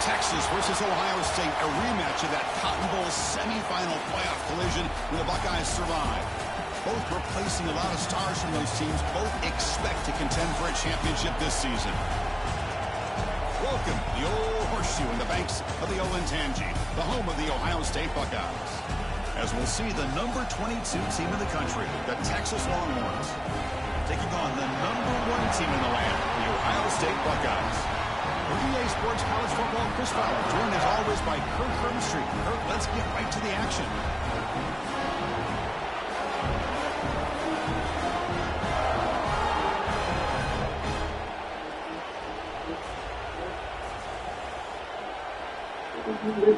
Texas versus Ohio State, a rematch of that Cotton Bowl semifinal playoff collision when the Buckeyes survived. Both replacing a lot of stars from those teams. Both expect to contend for a championship this season. Welcome, the old horseshoe in the banks of the Olentangy, the home of the Ohio State Buckeyes. As we'll see, the number 22 team in the country, the Texas Longhorns, taking on the number 1 team in the land, the Ohio State Buckeyes. EA Sports College Football, Chris Fowler, joined as always by Kirk Hermstreet. Kirk, let's get right to the action.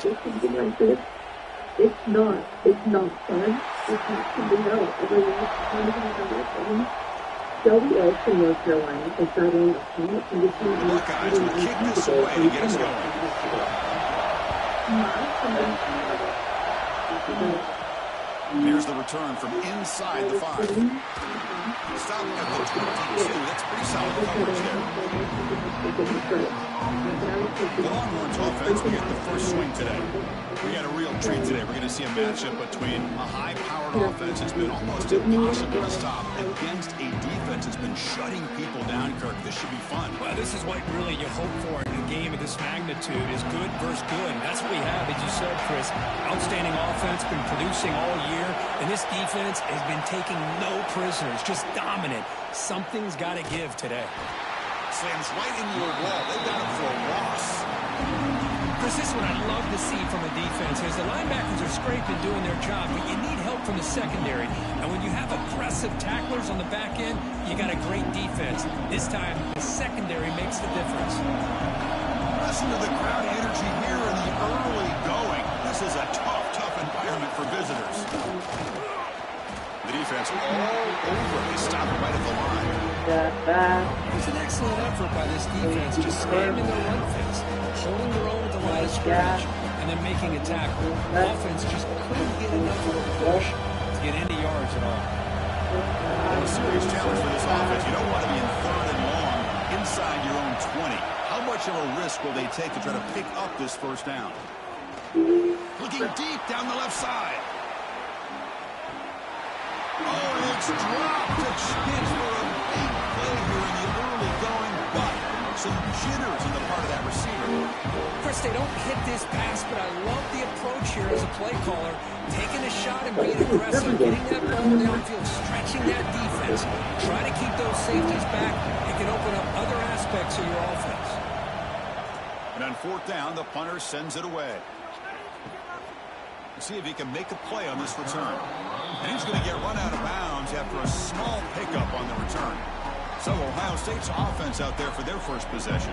Something like this. It's not fun. It's not something else. Everyone's kind of on Shelby Oaks in North Carolina is battling a climate condition and Buckeyes will kick this away to get us going. Here's the return from inside the 5. Stop at the 22. That's pretty solid coverage there. The Longhorns offense will get the first swing today. We got a real treat today. We're going to see a matchup between a high-powered offense that's been almost impossible to stop against a defense that's been shutting people down, Kirk. This should be fun. Well, this is what really you hope for in a game of this magnitude is good versus good. And that's what we have, as you said, Chris. Outstanding offense, been producing all year. And this defense has been taking no prisoners, just dominant. Something's got to give today. Slams right into your wall. They got him for a loss. Chris, this is what I love to see from a defense is the linebackers are scraping doing their job, but you need help from the secondary. And when you have aggressive tacklers on the back end, you got a great defense. This time, the secondary makes the difference. Listen to the crowd energy here in the early going. This is a tough environment for visitors. The defense all over. They stop right at the line. It's an excellent effort by this defense, just spamming their run fence, holding their own at the line of scrimmage, and then making a tackle. The offense just couldn't get enough of a push to get any yards at all. A serious challenge for this offense. You don't want to be in 3rd and long inside your own 20. How much of a risk will they take to try to pick up this first down? Looking deep down the left side. Oh, it's dropped a chance for a big play here in the early going, but some jitters on the part of that receiver. Chris, they don't hit this pass, but I love the approach here as a play caller. Taking a shot and being aggressive, getting that ball downfield, stretching that defense. Try to keep those safeties back. It can open up other aspects of your offense. And on 4th down, the punter sends it away. Let's see if he can make a play on this return. And he's going to get run out of bounds after a small pickup on the return. So Ohio State's offense out there for their first possession.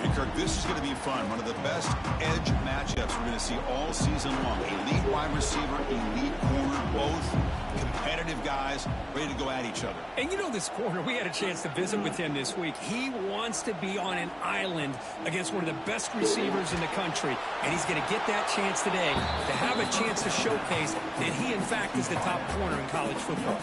And Kirk, this is going to be fun. One of the best edge matchups we're going to see all season long. Elite wide receiver, elite corner, both competitive guys ready to go at each other. And you know this corner, we had a chance to visit with him this week. He wants to be on an island against one of the best receivers in the country. And he's going to get that chance today to have a chance to showcase that he, in fact, is the top corner in college football.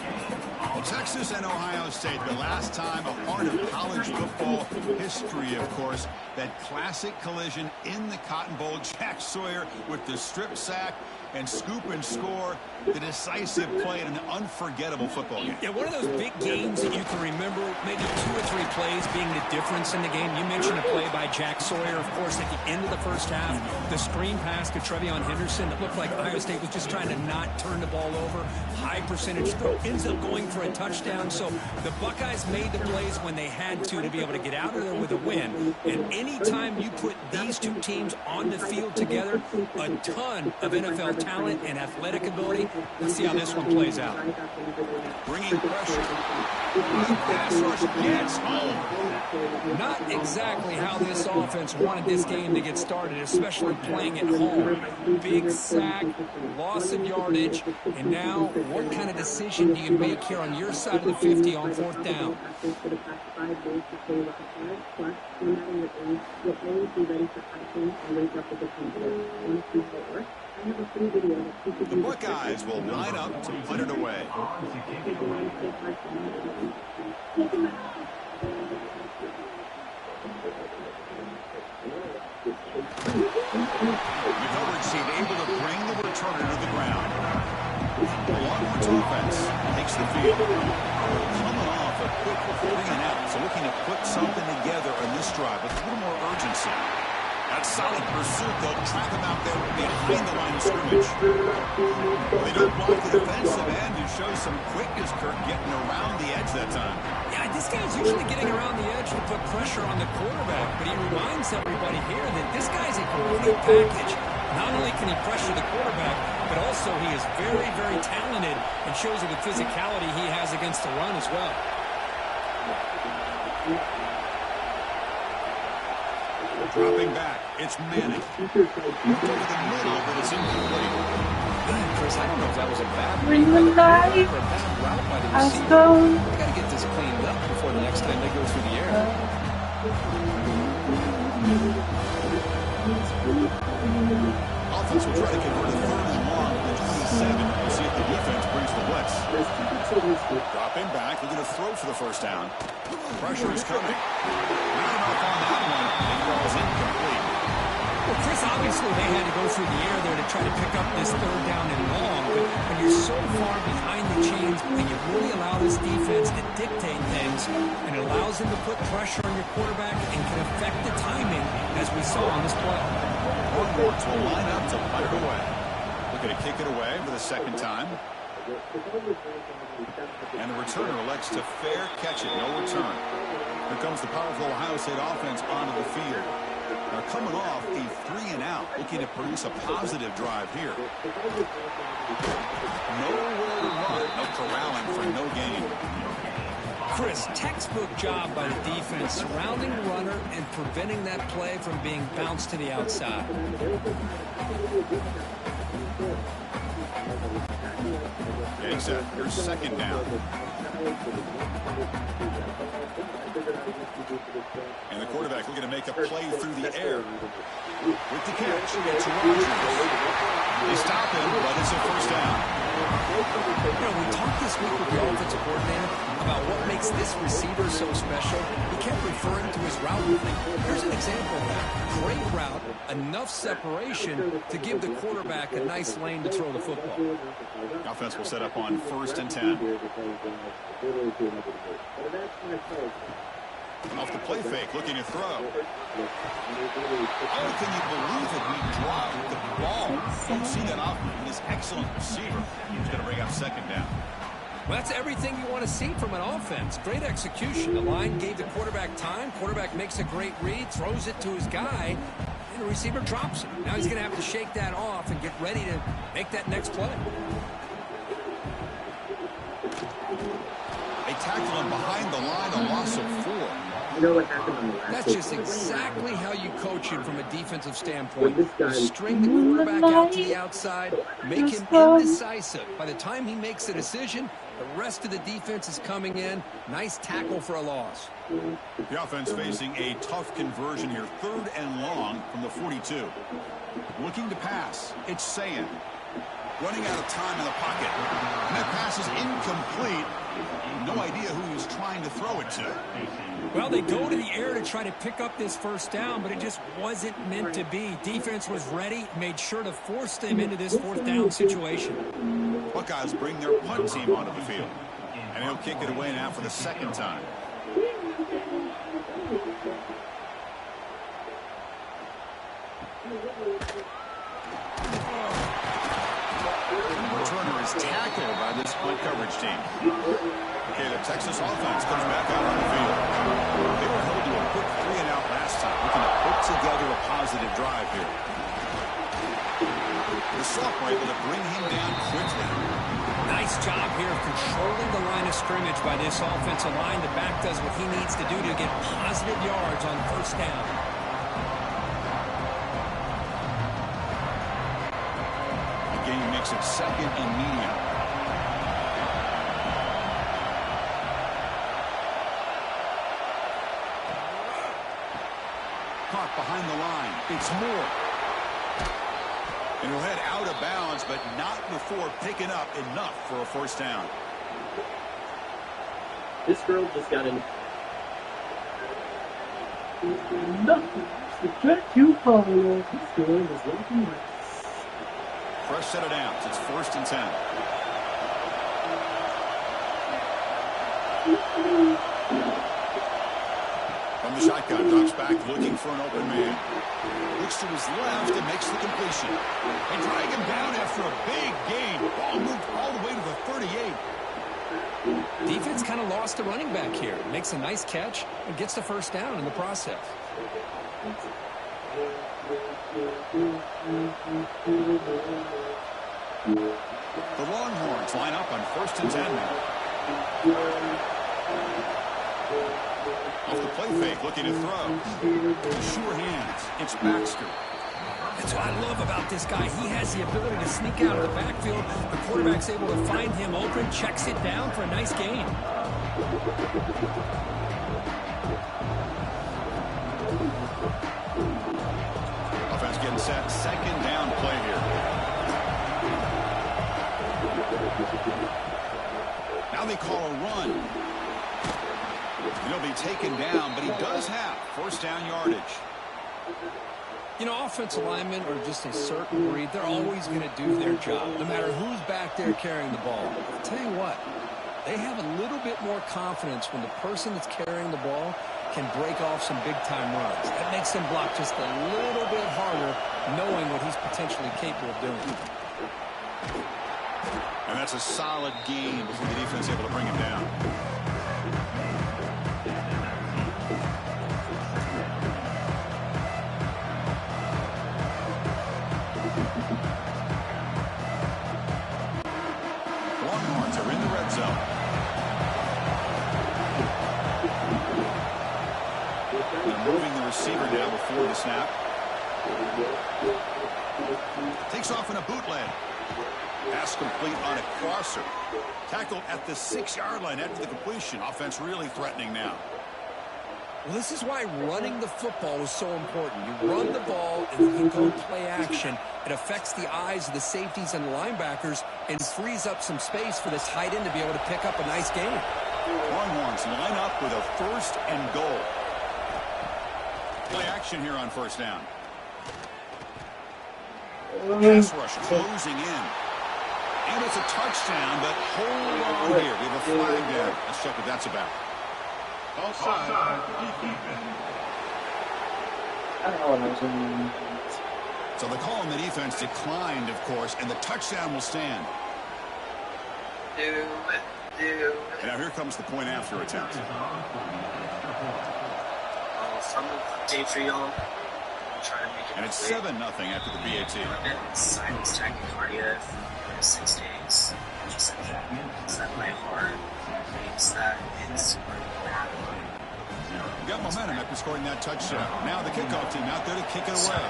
Well, Texas and Ohio State, the last time a part of college football history, of course, that classic collision in the Cotton Bowl. Jack Sawyer with the strip sack and scoop and score, the decisive play in an unforgettable football game. Yeah, one of those big games that you can remember, maybe 2 or 3 plays being the difference in the game. You mentioned a play by Jack Sawyer, of course, at the end of the first half. The screen pass to Trevion Henderson that looked like Ohio State was just trying to not turn the ball over. High percentage throw, ends up going for a touchdown. So the Buckeyes made the plays when they had to be able to get out of there with a win. And anytime you put these two teams on the field together, a ton of NFL talent and athletic ability. Let's see how this one plays out. Bringing pressure. Pass rush gets home. Not exactly how this offense wanted this game to get started, especially playing at home. Big sack, loss of yardage, and now what kind of decision do you make here on your side of the 50 on 4th down? The Buckeyes will line up to put it away. The coverage team able to bring the returner to the ground. The Longhorns offense takes the field. Coming off a quick 3-and-out, so looking to put something together in this drive with a little more urgency. That solid pursuit, they'll trap him out there behind the line of scrimmage. They don't block the defensive end and show some quickness, Kirk, getting around the edge that time. Yeah, this guy's usually getting around the edge to put pressure on the quarterback, but he reminds everybody here that this guy's a complete package. Not only can he pressure the quarterback, but also he is very, very talented and shows it with physicality he has against the run as well. Dropping back, it's Manning. Over the middle, but it's incomplete. Chris, I don't know if that was a bad Ring the light. or a bad route by the Let's receiver. go. We got to get this cleaned up before the next time they go through the air. Offense will try to convert a 3rd and long to 27. We'll see if the defense brings the blitz. Dropping back, looking to throw for the 1st down. Pressure is coming. Not enough on that one. It falls incomplete. Well, Chris, obviously they had to go through the air there to try to pick up this 3rd down and long, but when you're so far behind the chains and you really allow this defense to dictate things, and it allows them to put pressure on your quarterback and can affect the timing, as we saw on this play. Longhorns will line up to put it away. Looking to kick it away for the 2nd time. And the returner elects to fair catch it. No return. Here comes the powerful Ohio State offense onto the field. Now coming off a 3-and-out, looking to produce a positive drive here. Nowhere to run. No corralling for no gain. Chris, textbook job by the defense surrounding the runner and preventing that play from being bounced to the outside. Getting set. Here's 2nd down. And the quarterback looking to make a play through the air. With the catch, it's Rogers. They stop him, but it's a 1st down. You know, we talked this week with the offensive coordinator about what makes this receiver so special. He kept referring to his route running. Here's an example of that. Great route, enough separation to give the quarterback a nice lane to throw the football. Offense will set up on 1st and 10. Off the play fake, looking to throw. Oh, can you believe it? He dropped the ball. Don't see that often from this excellent receiver. He's going to bring up 2nd down. Well, that's everything you want to see from an offense. Great execution. The line gave the quarterback time. Quarterback makes a great read, throws it to his guy, and the receiver drops it. Now he's going to have to shake that off and get ready to make that next play. They tackle him behind the line, a loss of 4. You know what happened on the last That's day? just exactly how you coach him from a defensive When standpoint. this guy- String the quarterback out to the outside, make him indecisive. By the time he makes a decision, the rest of the defense is coming in. Nice tackle for a loss. The offense facing a tough conversion here. 3rd and long from the 42. Looking to pass. It's Sayan. Running out of time in the pocket. And that pass is incomplete. No idea who he's trying to throw it to. Well, they go to the air to try to pick up this first down, but it just wasn't meant to be. Defense was ready, made sure to force them into this 4th down situation. Buckeyes bring their punt team onto the field. And he'll kick it away now for the 2nd time. Returner is tackled by this split coverage team. Okay, the Texas offense comes back out on the field. They were held to a quick 3-and-out last time, looking to put together a positive drive here. The sophomore able to bring him down quickly. Nice job here of controlling the line of scrimmage by this offensive line. The back does what he needs to do to get positive yards on 1st down. The game makes it 2nd and medium. Caught behind the line. It's Moore. And he'll head out of bounds, but not before picking up enough for a 1st down. This girl just got in. Nothing to get you follow. This girl is walking right. Fresh set of downs. It's 1st and 10. From the shotgun, drops back looking for an open man. Looks to his left and makes the completion. They drag him down after a big gain. Ball moved all the way to the 38. Defense kind of lost the running back here. Makes a nice catch and gets the 1st down in the process. The Longhorns line up on 1st and 10 now. Off the play fake, looking to throw. Sure hands. It's Baxter. That's what I love about this guy. He has the ability to sneak out of the backfield. The quarterback's able to find him open, checks it down for a nice gain. Offense getting set. 2nd down play here. Now they call a run. He'll be taken down, but he does have 1st down yardage. You know, offensive linemen are just a certain breed. They're always going to do their job, no matter who's back there carrying the ball. I'll tell you what, they have a little bit more confidence when the person that's carrying the ball can break off some big-time runs. That makes them block just a little bit harder, knowing what he's potentially capable of doing. And that's a solid gain before the defense able to bring him down. Longhorns are in the red zone. They're moving the receiver now before the snap. Takes off in a bootleg. Pass complete on a crosser. Tackled at the 6-yard line after the completion. Offense really threatening now. Well, this is why running the football is so important. You run the ball and you go play action. It affects the eyes of the safeties and the linebackers and frees up some space for this tight end to be able to pick up a nice gain. Longhorns line up with a 1st and goal. Play action here on 1st down. Pass rush closing in. And it's a touchdown, but hold on here. We have a flag there. Let's check what that's about. Offside. So the call on the defense declined, of course, and the touchdown will stand. And now here comes the point after attempt. And it's 7-0 after the BAT. Sinus tachycardia for 6 days. Just said that my heart thinks that it's running rapidly. Got momentum after scoring that touchdown. Now the kickoff team out there to kick it away.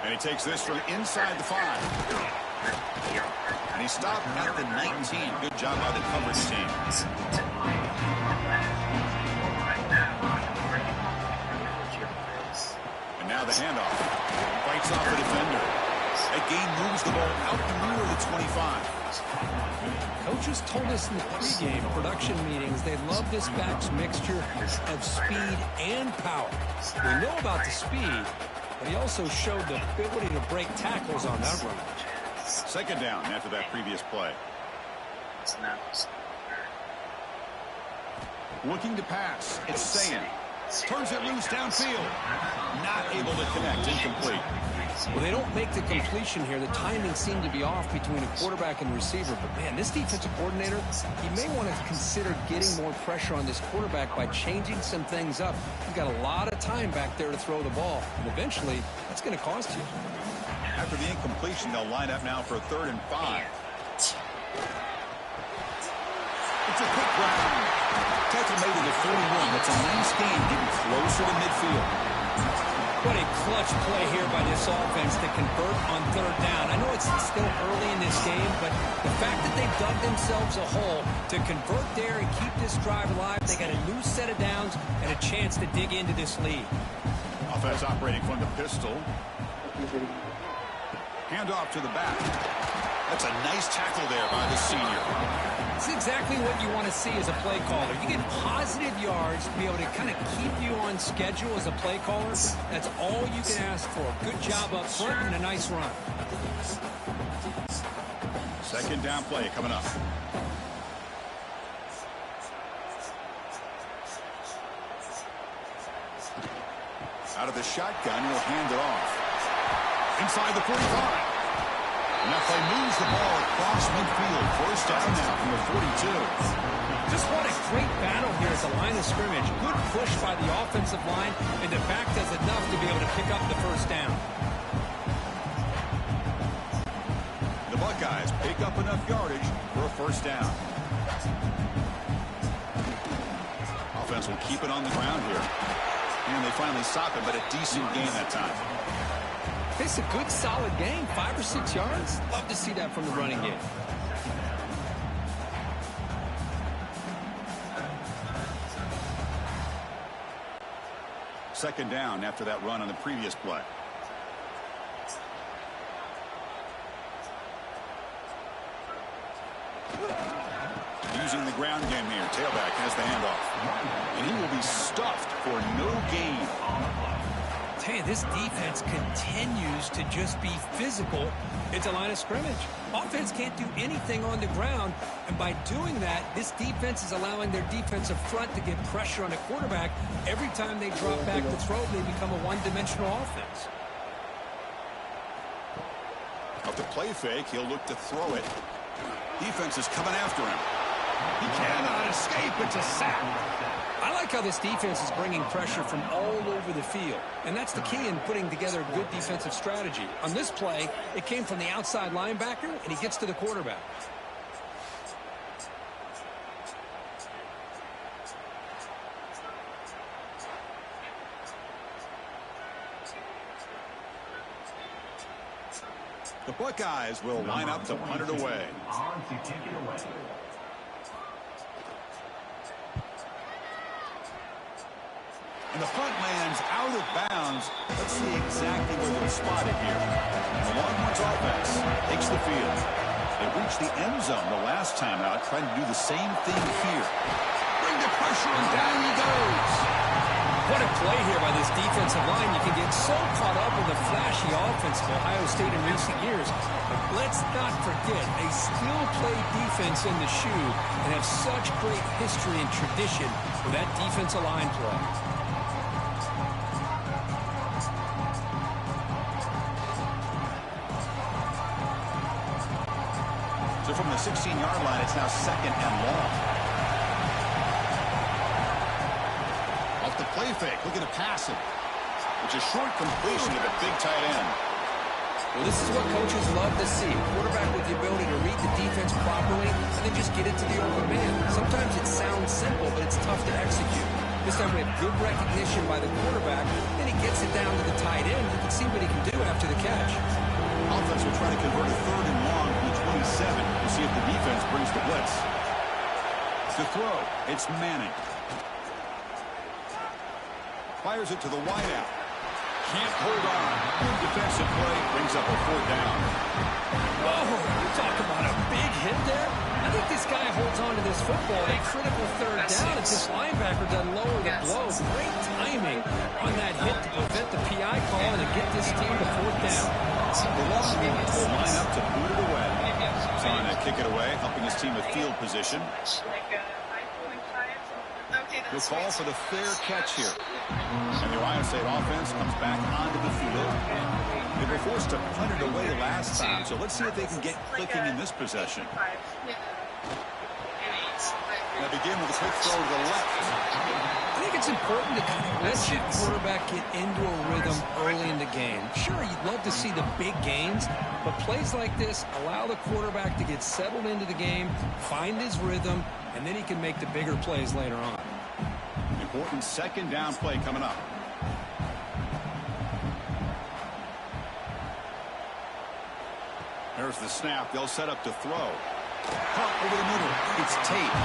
And he takes this from inside the 5. And he stopped at the 19. Good job by the coverage team. And now the handoff. Fights off the defender. That gain moves the ball out near the 25. Coaches told us in the pregame production meetings they love this back's mixture of speed and power. We know about the speed, but he also showed the ability to break tackles on that run. Second down after that previous play. Looking to pass. It's Sayan. Turns it loose downfield. Not able to connect. Incomplete. Well, they don't make the completion here. The timing seemed to be off between a quarterback and receiver. But, man, this defensive coordinator, he may want to consider getting more pressure on this quarterback by changing some things up. He's got a lot of time back there to throw the ball. And eventually, that's going to cost you. After the incompletion, they'll line up now for a 3rd and 5. It's a quick round. Tackle made at the 41. That's a nice gain, getting closer to midfield. What a clutch play here by this offense to convert on 3rd down. I know it's still early in this game, but the fact that they've dug themselves a hole to convert there and keep this drive alive, they got a new set of downs and a chance to dig into this lead. Offense operating from the pistol. Hand off to the back. That's a nice tackle there by the senior. It's exactly what you want to see as a play caller. You get positive yards to be able to kind of keep you on schedule as a play caller. That's all you can ask for. Good job up front and a nice run. Second down play coming up. Out of the shotgun, he'll hand it off. Inside the 45. And that play moves the ball across midfield. 1st down now from the 42. Just what a great battle here at the line of scrimmage. Good push by the offensive line, and the back does enough to be able to pick up the 1st down. The Buckeyes pick up enough yardage for a 1st down. Offense will keep it on the ground here. And they finally stop it, but a decent gain that time. It's a good, solid game. 5 or 6 yards. Love to see that from the running game. Second down after that run on the previous play. Using the ground game here. Tailback has the handoff. And he will be stuffed for no gain. Hey, this defense continues to just be physical at the line of scrimmage. Offense can't do anything on the ground, and by doing that, this defense is allowing their defensive front to get pressure on the quarterback. Every time they drop back to throw, they become a one-dimensional offense. Off the play fake, he'll look to throw it. Defense is coming after him. He cannot escape. It's a sack. I like how this defense is bringing pressure from all over the field, and that's the key in putting together a good defensive strategy. On this play, it came from the outside linebacker, and he gets to the quarterback. The Buckeyes will line up to punt it away. And the punt lands out of bounds. Let's see exactly where they'll spot it here. And the Longhorns offense takes the field. They reached the end zone the last time out, trying to do the same thing here. Bring the pressure, and down he goes. What a play here by this defensive line. You can get so caught up in the flashy offense of Ohio State in recent years. But let's not forget, they still play defense in the shoe and have such great history and tradition with that defensive line play. So from the 16-yard line, it's now 2nd and long. Off the play fake, looking to pass it. It's a short completion of a big tight end. Well, this is what coaches love to see. A quarterback with the ability to read the defense properly and then just get it to the open man. Sometimes it sounds simple, but it's tough to execute. This time we have good recognition by the quarterback. Then he gets it down to the tight end. You can see what he can do after the catch. Offense will try to convert a 3rd and long from the 27. We'll see if the defense brings the blitz. To throw, it's Manning. Fires it to the wideout. Can't hold on. Good defensive play. Brings up a 4th down. Whoa, you talk about a big hit there. I think this guy holds on to this football at a critical 3rd down. If this linebacker doesn't lower the blow. Great timing on that hit to prevent the PI call and to get this team to 4th down. The Longhorns will line up to boot it away. Trying to kick it away, helping his team with field position. We'll call for the fair catch here. And the Ohio State offense comes back onto the field. They were forced to punt it away last time, so let's see if they can get clicking in this possession. They begin with a quick throw to the left. I think it's important to kind of let your quarterback get into a rhythm early in the game. Sure, you'd love to see the big gains, but plays like this allow the quarterback to get settled into the game, find his rhythm, and then he can make the bigger plays later on. Important 2nd down play coming up. There's the snap. They'll set up to throw. Pump over the middle. It's Tate.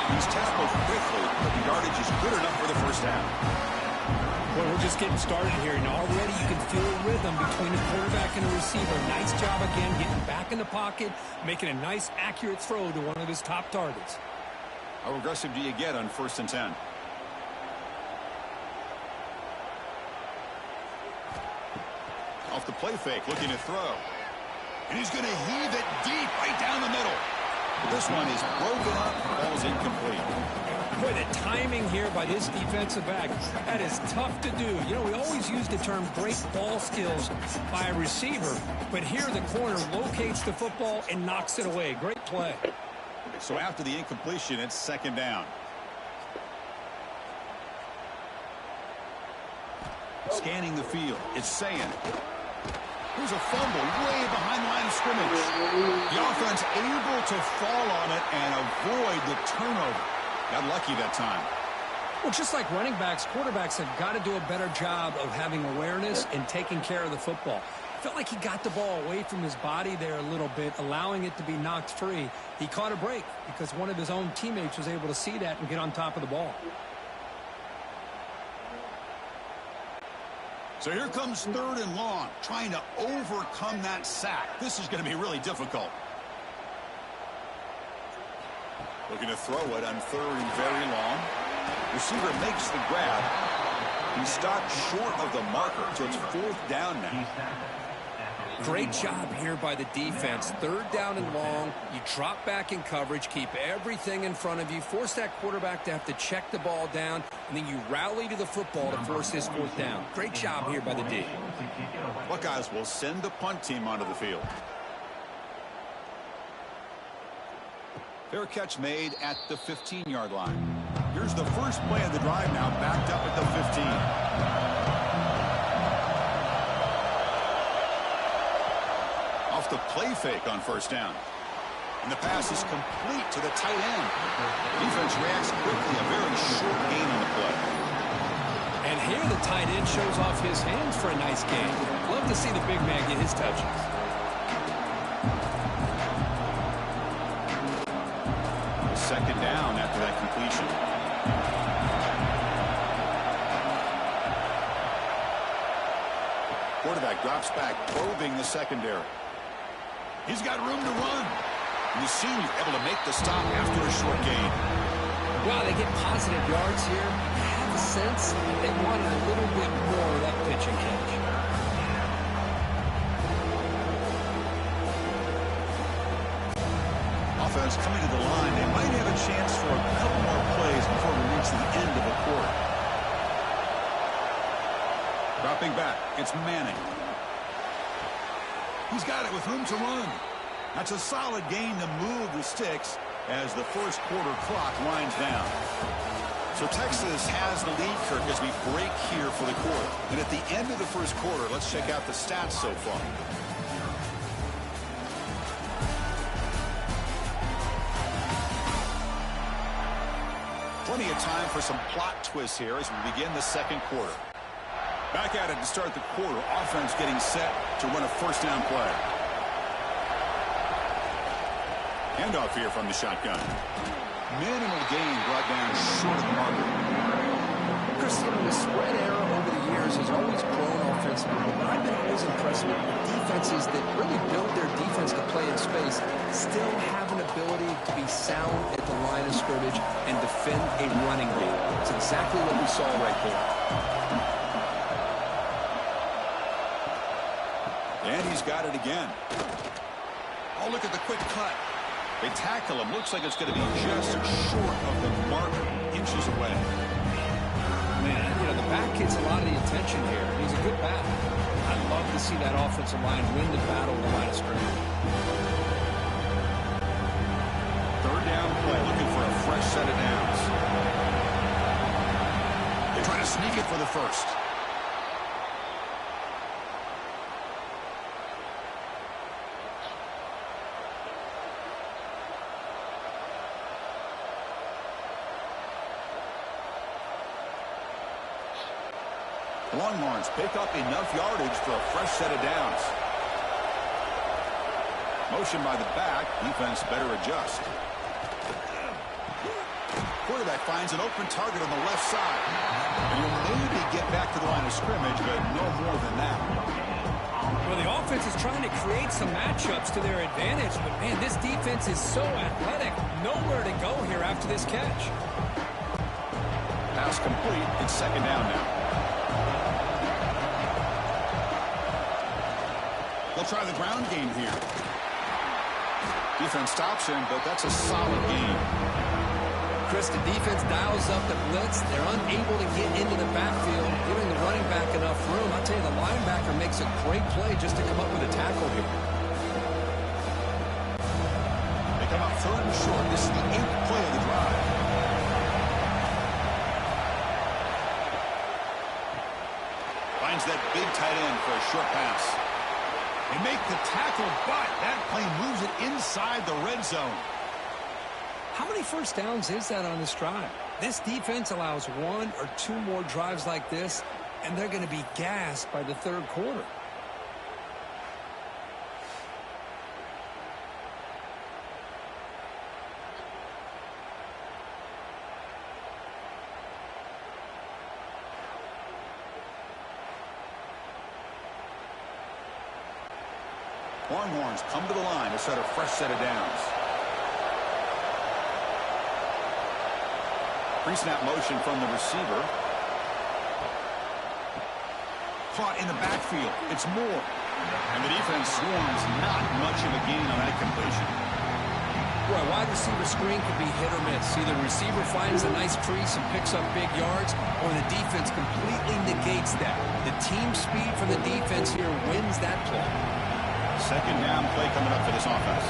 He's tackled quickly, but the yardage is good enough for the 1st down. Well, we're just getting started here, and already you can feel a rhythm between the quarterback and the receiver. Nice job again getting back in the pocket, making a nice, accurate throw to one of his top targets. How aggressive do you get on 1st and 10? Off the play fake, looking to throw. And he's going to heave it deep right down the middle. But this one is broken up, falls incomplete. Boy, the timing here by this defensive back, that is tough to do. You know, we always use the term great ball skills by a receiver, but here the corner locates the football and knocks it away. Great play. So after the incompletion, it's 2nd down. Scanning the field, it's saying. Here's a fumble way behind the line of scrimmage. The offense able to fall on it and avoid the turnover. Got lucky that time. Well, just like running backs, quarterbacks have got to do a better job of having awareness and taking care of the football. Felt like he got the ball away from his body there a little bit, allowing it to be knocked free. He caught a break because one of his own teammates was able to see that and get on top of the ball. So here comes 3rd and long, trying to overcome that sack. This is going to be really difficult. Looking to throw it on 3rd and very long. Receiver makes the grab. He stopped short of the marker, so it's 4th down now. Great job here by the defense. 3rd down and long. You drop back in coverage, keep everything in front of you, force that quarterback to have to check the ball down, and then you rally to the football to force this 4th down. Great job here by the D. Buckeyes will send the punt team onto the field. Fair catch made at the 15-yard line. Here's the first play of the drive now, backed up at the 15. Off the play fake on 1st down. And the pass is complete to the tight end. Defense reacts quickly, a very short gain on the play. And here the tight end shows off his hands for a nice gain. Love to see the big man get his touches. 2nd down after that completion. Quarterback drops back, probing the secondary. He's got room to run. And the senior able to make the stop after a short gain. Wow, they get positive yards here. I have a sense they wanted a little bit more of that pitch and catch. Offense coming to the line. They might have a chance for a couple more plays before we reach the end of the quarter. Dropping back, it's Manning. He's got it with room to run. That's a solid gain to move the sticks as the 1st quarter clock winds down. So Texas has the lead, Kirk, as we break here for the quarter. And at the end of the 1st quarter, let's check out the stats so far. Plenty of time for some plot twists here as we begin the second quarter. Back at it to start the quarter. Offense getting set to run a first down play. Handoff here from the shotgun. Minimal gain brought down short of the marker. Chris, the spread error over the years has always grown offensively, but I've been always impressed with defenses that really build their defense to play in space, still have an ability to be sound at the line of scrimmage and defend a running game. It's exactly what we saw right there. And he's got it again. Oh, look at the quick cut. They tackle him. Looks like it's going to be just short of the mark, inches away. Man, the back gets a lot of the attention here. He's a good back. I'd love to see that offensive line win the battle in the line of scrimmage. Third down play, looking for a fresh set of downs. They're trying to sneak it for the first. Longhorns pick up enough yardage for a fresh set of downs. Motion by the back. Defense better adjust. Quarterback finds an open target on the left side. And he'll maybe get back to the line of scrimmage, but no more than that. Well, the offense is trying to create some matchups to their advantage, but, man, this defense is so athletic. Nowhere to go here after this catch. Pass complete. It's second down now. They'll try the ground game here. Defense stops him, but that's a solid game. Chris, the defense dials up the blitz. They're unable to get into the backfield, giving the running back enough room. I'll tell you, the linebacker makes a great play just to come up with a tackle here. They come up third and short. This is the 8th play of the drive. Finds that big tight end for a short pass. They make the tackle, but that play moves it inside the red zone. How many first downs is that on this drive? This defense allows 1 or 2 more drives like this, and they're going to be gassed by the third quarter. Longhorns come to the line to set a fresh set of downs. Pre-snap motion from the receiver. Caught in the backfield. It's Moore. And the defense swarms not much of a gain on that completion. Well, a wide receiver screen can be hit or miss. Either the receiver finds a nice crease and picks up big yards, or the defense completely negates that. The team speed from the defense here wins that play. Second down play coming up for this offense.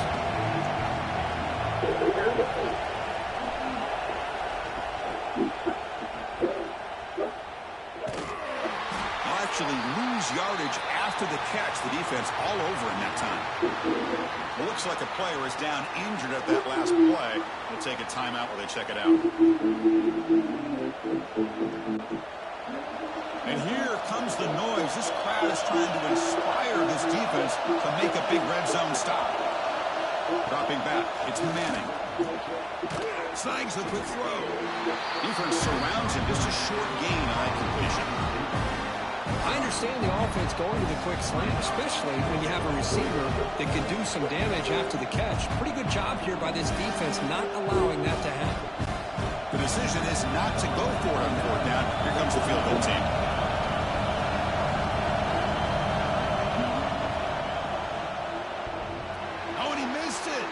They'll actually lose yardage after the catch. The defense all over in that time. It looks like a player is down injured at that last play. We'll take a timeout while they check it out. And here comes the noise. This crowd is trying to inspire this defense to make a big red zone stop. Dropping back, it's Manning. Snags the quick throw. Defense surrounds him. Just a short gain on that completion. I understand the offense going to the quick slant, especially when you have a receiver that can do some damage after the catch. Pretty good job here by this defense not allowing that to happen. The decision is not to go for it on fourth down. Here comes the field goal team.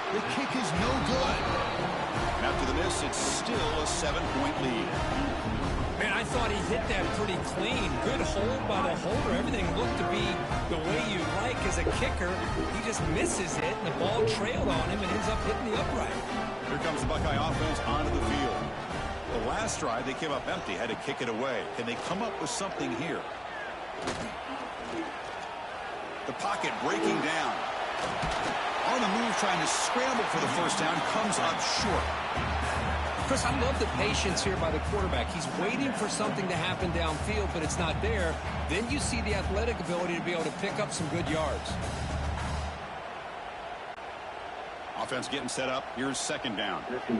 The kick is no good. And after the miss, it's still a 7-point lead. Man, I thought he hit that pretty clean. Good hold by the holder. Everything looked to be the way you like as a kicker. He just misses it, and the ball trailed on him and ends up hitting the upright. Here comes the Buckeye offense onto the field. The last drive, they came up empty, had to kick it away. Can they come up with something here? The pocket breaking down. On the move, trying to scramble for the first down, comes up short. Chris, I love the patience here by the quarterback. He's waiting for something to happen downfield, but it's not there. Then you see the athletic ability to be able to pick up some good yards. Offense getting set up. Here's second down. From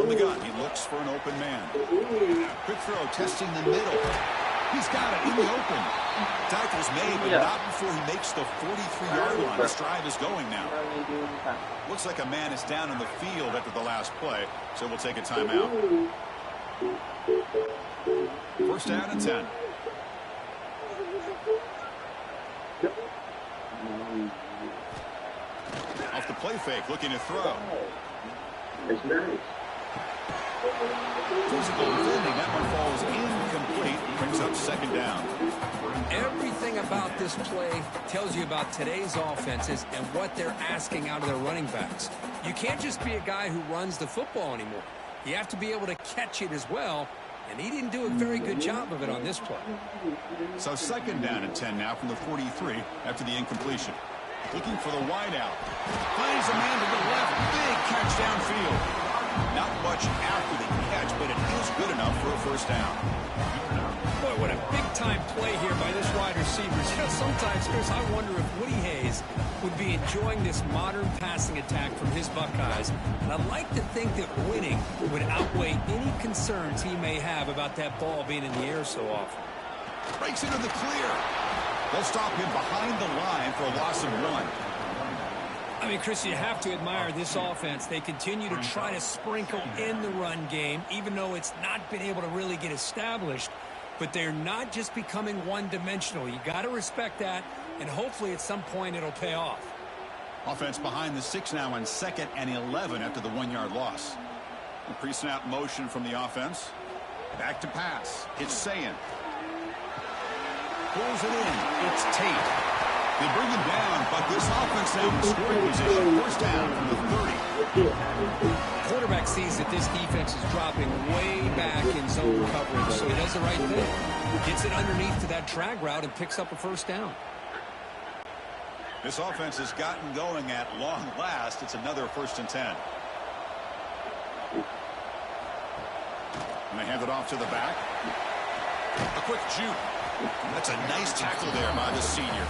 the gun, he looks for an open man. Quick throw, testing the middle. He's got it in the open. Tackle's made, but not before he makes the 43-yard line. This drive is going now. Looks like a man is down in the field after the last play, so we'll take a timeout. First down and 10. Off the play fake, looking to throw. It's nice. Physical defending, that one falls incomplete, brings up second down. Everything about this play tells you about today's offenses and what they're asking out of their running backs. You can't just be a guy who runs the football anymore. You have to be able to catch it as well, and he didn't do a very good job of it on this play. So second down and 10 now from the 43 after the incompletion. Looking for the wide out. Finds a man to the left. Big catch downfield. Not much after the catch, but it is good enough for a first down. Boy, what a big-time play here by this wide receiver. You know, sometimes, Chris, I wonder if Woody Hayes would be enjoying this modern passing attack from his Buckeyes. And I'd like to think that winning would outweigh any concerns he may have about that ball being in the air so often. Breaks into the clear. They'll stop him behind the line for a loss of 1. I mean, Chris, you have to admire this offense. They continue to try to sprinkle in the run game, even though it's not been able to really get established. But they're not just becoming one-dimensional. You got to respect that, and hopefully at some point it'll pay off. Offense behind the 6 now on 2nd and 11 after the 1-yard loss. A pre-snap motion from the offense. Back to pass. It's Sayin. Pulls it in. It's Tate. They bring him down, but this offense now in scoring position. First down from the 30. Quarterback sees that this defense is dropping way back in zone coverage, so he does the right thing. Gets it underneath to that drag route and picks up a first down. This offense has gotten going at long last. It's another 1st and 10. And they hand it off to the back. A quick juke. That's a nice tackle there by the senior.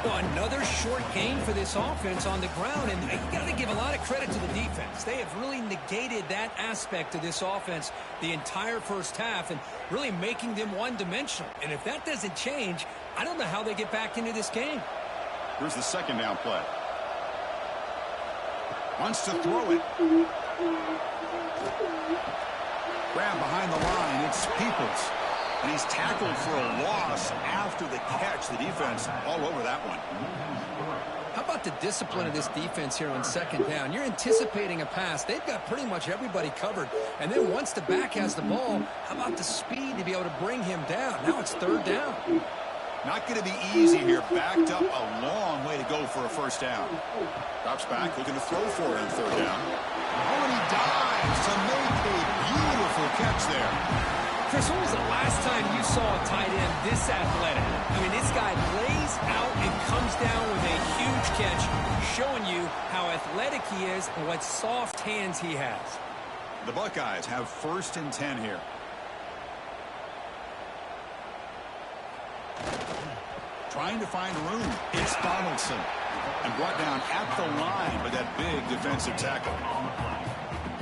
Well, another short gain for this offense on the ground, and you got to give a lot of credit to the defense. They have really negated that aspect of this offense the entire first half and really making them one-dimensional. And if that doesn't change, I don't know how they get back into this game. Here's the second down play. Wants to throw it. Grab behind the line. It's Peoples. And he's tackled for a loss after the catch. The defense all over that one. How about the discipline of this defense here on second down? You're anticipating a pass. They've got pretty much everybody covered. And then once the back has the ball, how about the speed to be able to bring him down? Now it's third down. Not going to be easy here. Backed up a long way to go for a first down. Drops back, looking to throw for it on third down. Oh, and he dives to make a beautiful catch there. Chris, when was the last time you saw a tight end this athletic? I mean, this guy lays out and comes down with a huge catch, showing you how athletic he is and what soft hands he has. The Buckeyes have 1st and 10 here. Trying to find room. It's Donaldson. And brought down at the line by that big defensive tackle.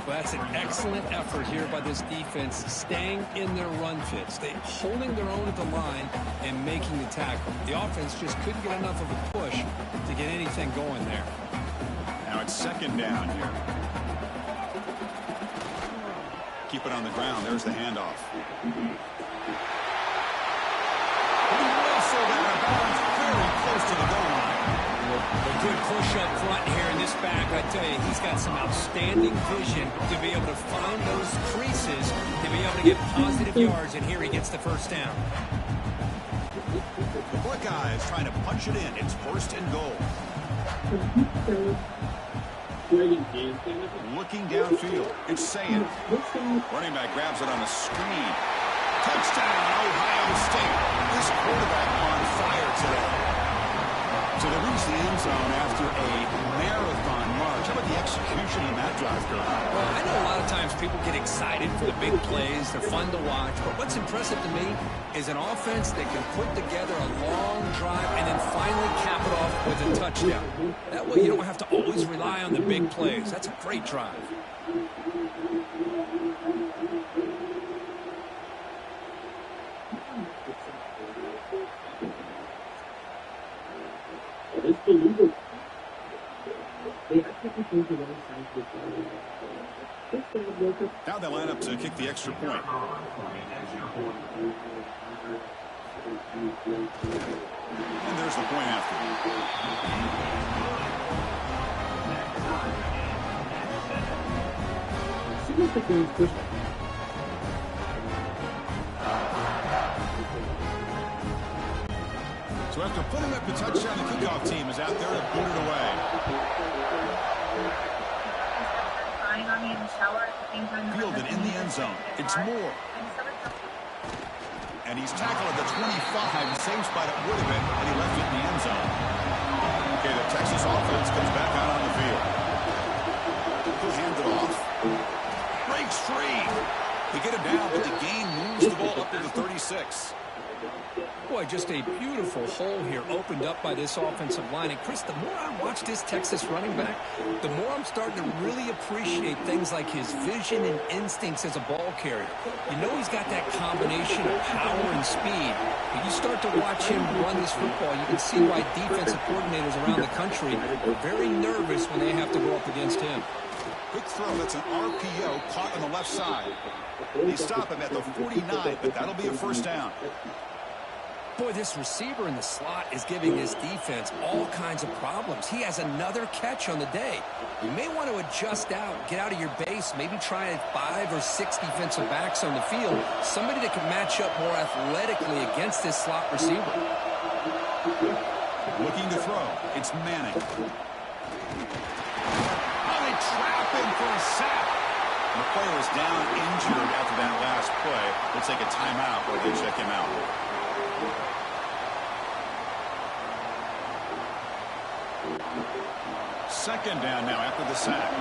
Well, that's an excellent effort here by this defense, staying in their run fits. They're holding their own at the line and making the tackle. The offense just couldn't get enough of a push to get anything going there. Now it's second down here. Keep it on the ground. There's the handoff. Wrestled out of bounds very close to the goal line. A good push up front here in this back. I tell you, he's got some outstanding vision to be able to find those creases, to be able to get positive yards, and here he gets the first down. The Buckeyes trying to punch it in. It's 1st and goal. Looking downfield. It's Sayin. Running back grabs it on a screen. Touchdown, Ohio State. This quarterback on fire today. So they reach the end zone after a marathon march. How about the execution in that drive, Kurt? Well, I know a lot of times people get excited for the big plays. They're fun to watch. But what's impressive to me is an offense that can put together a long drive and then finally cap it off with a touchdown. That way you don't have to always rely on the big plays. That's a great drive. Now they line up to kick the extra point. And there's the point after. So after putting up the touchdown, the kickoff team is out there to boot it away. Fielded in the end zone. It's Moore. And he's tackled at the 25. Same spot it would have been had he left it in the end zone. Okay, the Texas offense comes back out on the field. He'll hand it off. Breaks free. They get him down, but the gain moves the ball up to the 36. Boy, just a beautiful hole here opened up by this offensive line. And, Chris, the more I watch this Texas running back, the more I'm starting to really appreciate things like his vision and instincts as a ball carrier. You know he's got that combination of power and speed. But you start to watch him run this football, you can see why defensive coordinators around the country are very nervous when they have to go up against him. Quick throw. That's an RPO caught on the left side. They stop him at the 49, but that'll be a first down. Boy, this receiver in the slot is giving this defense all kinds of problems. He has another catch on the day. You may want to adjust out, get out of your base, maybe try 5 or 6 defensive backs on the field, somebody that can match up more athletically against this slot receiver. Looking to throw. It's Manning. Oh, they trap him for a sack. The player is down injured after that last play. They'll take a timeout while they check him out. Second down now after the sack.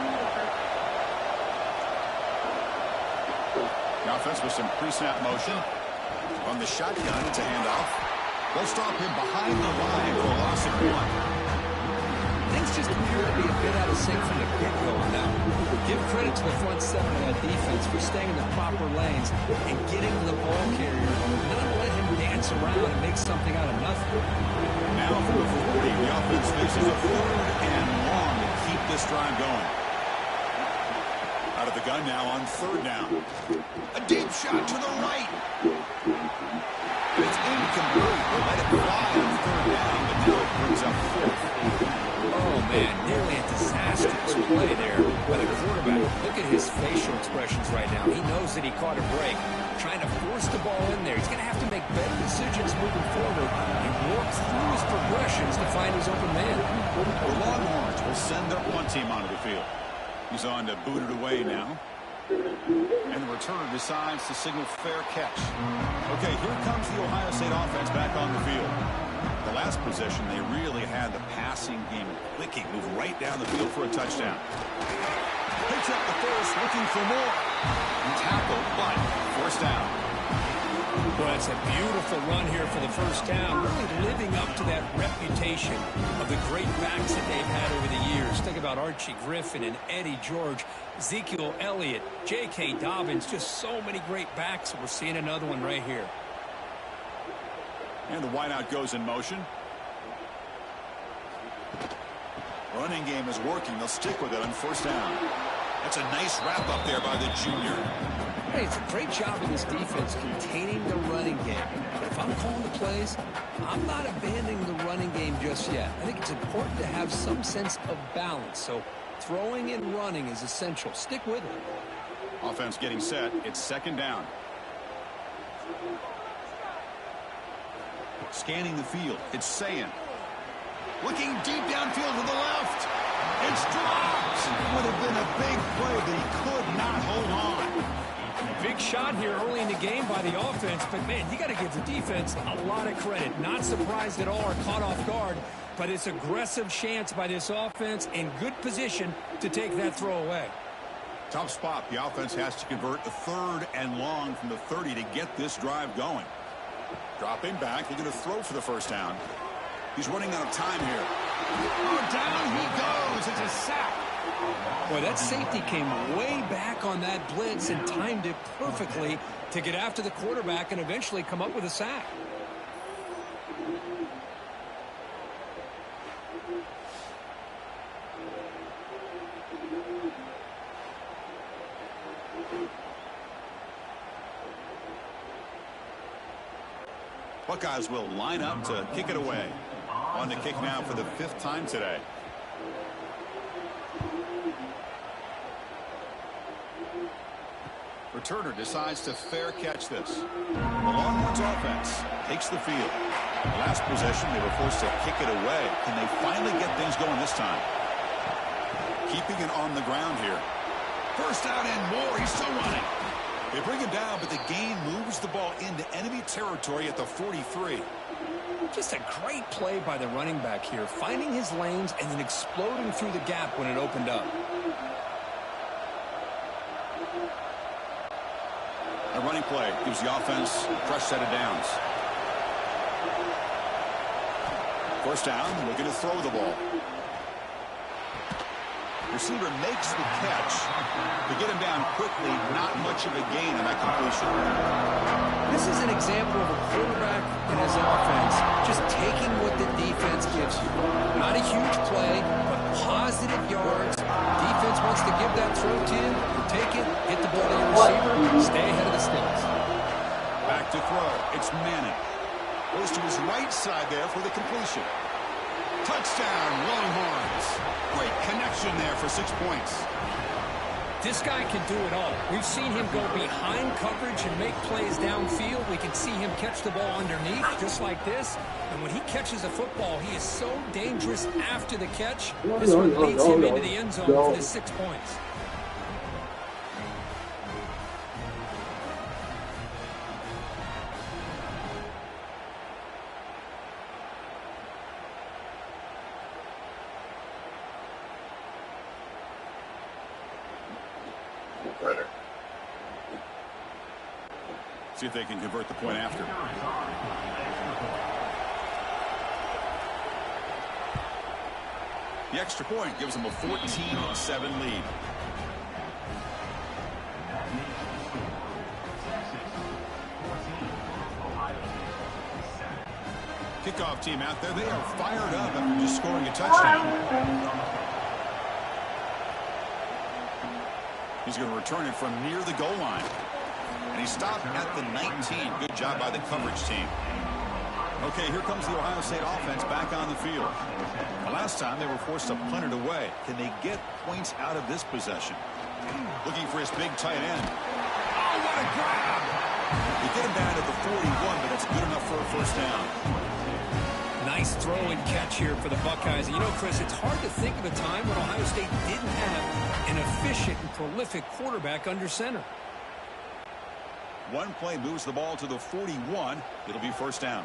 The offense with some pre-snap motion. On the shotgun, it's a handoff. They'll stop him behind the line for a loss of 1. Things just appear to be a bit out of sync from the get-go on that one. Give credit to the front seven of that defense for staying in the proper lanes and getting to the ball carrier, not let him dance around and make something out of nothing. Now from the 40, the offense faces a 3rd and long to keep this drive going. Out of the gun now on 3rd down. A deep shot to the right. It's incomplete. They let it fly on 3rd down, but now it brings up 4th. Oh, man, nearly a disastrous play there by the quarterback. Look at his facial expressions right now. He knows that he caught a break, trying to force the ball in there. He's going to have to make better decisions moving forward and work through his progressions to find his open man. The Longhorns will send their punt team onto the field. He's on to boot it away now. And the returner decides to signal fair catch. Okay, here comes the Ohio State offense back on the field. The last possession, they really had the passing game clicking, move right down the field for a touchdown. Picks up the first, looking for more. Tackled, but first down. Well, it's a beautiful run here for the first down, really living up to that reputation of the great backs that they've had over the years. Think about Archie Griffin and Eddie George, Ezekiel Elliott, J.K. Dobbins, just so many great backs. We're seeing another one right here. And the wideout goes in motion. Running game is working. They'll stick with it on first down. That's a nice wrap up there by the junior. Hey, it's a great job of this defense containing the running game. But if I'm calling the plays, I'm not abandoning the running game just yet. I think it's important to have some sense of balance. So throwing and running is essential. Stick with it. Offense getting set. It's second down. Scanning the field. It's Sayin. Looking deep downfield to the left. It's dropped. It would have been a big play, but he could not hold on. Big shot here early in the game by the offense, but man, you got to give the defense a lot of credit. Not surprised at all or caught off guard. but it's aggressive chance by this offense in good position to take that throw away. Tough spot. The offense has to convert a 3rd and long from the 30 to get this drive going. Dropping back. They're going to throw for the first down. He's running out of time here. Oh, down he goes. It's a sack. Boy, that safety came way back on that blitz and timed it perfectly to get after the quarterback and eventually come up with a sack. Buckeyes will line up to kick it away. On the kick now for the 5th time today. Returner decides to fair catch this. The Longhorns offense takes the field. The last possession, they were forced to kick it away. Can they finally get things going this time? Keeping it on the ground here. First out and more. He's still running. They bring him down, but the gain moves the ball into enemy territory at the 43. Just a great play by the running back here, finding his lanes and then exploding through the gap when it opened up. A running play gives the offense a fresh set of downs. First down, looking to throw the ball. Receiver makes the catch. To get him down quickly, not much of a gain on that completion. This is an example of a quarterback and his offense just taking what the defense gives you. Not a huge play, but positive yards. Defense wants to give that throw to you. You take it, get the ball to your receiver, stay ahead of the sticks. Back to throw. It's Manning. Goes to his right side there for the completion. Touchdown, Longhorns. Great connection there for 6 points. This guy can do it all. We've seen him go behind coverage and make plays downfield. We can see him catch the ball underneath just like this. And when he catches a football, he is so dangerous after the catch. This one leads him into the end zone for the 6 points. See if they can convert the point after. The extra point gives them a 14-7 lead. Kickoff team out there. They are fired up after just scoring a touchdown. He's going to return it from near the goal line. And he stopped at the 19. Good job by the coverage team. Okay, here comes the Ohio State offense back on the field. The last time they were forced to punt it away. Can they get points out of this possession? Looking for his big tight end. Oh, what a grab! They get him down to the 41, but that's good enough for a first down. Nice throw and catch here for the Buckeyes. And you know, Chris, it's hard to think of a time when Ohio State didn't have an efficient and prolific quarterback under center. One play moves the ball to the 41. It'll be first down.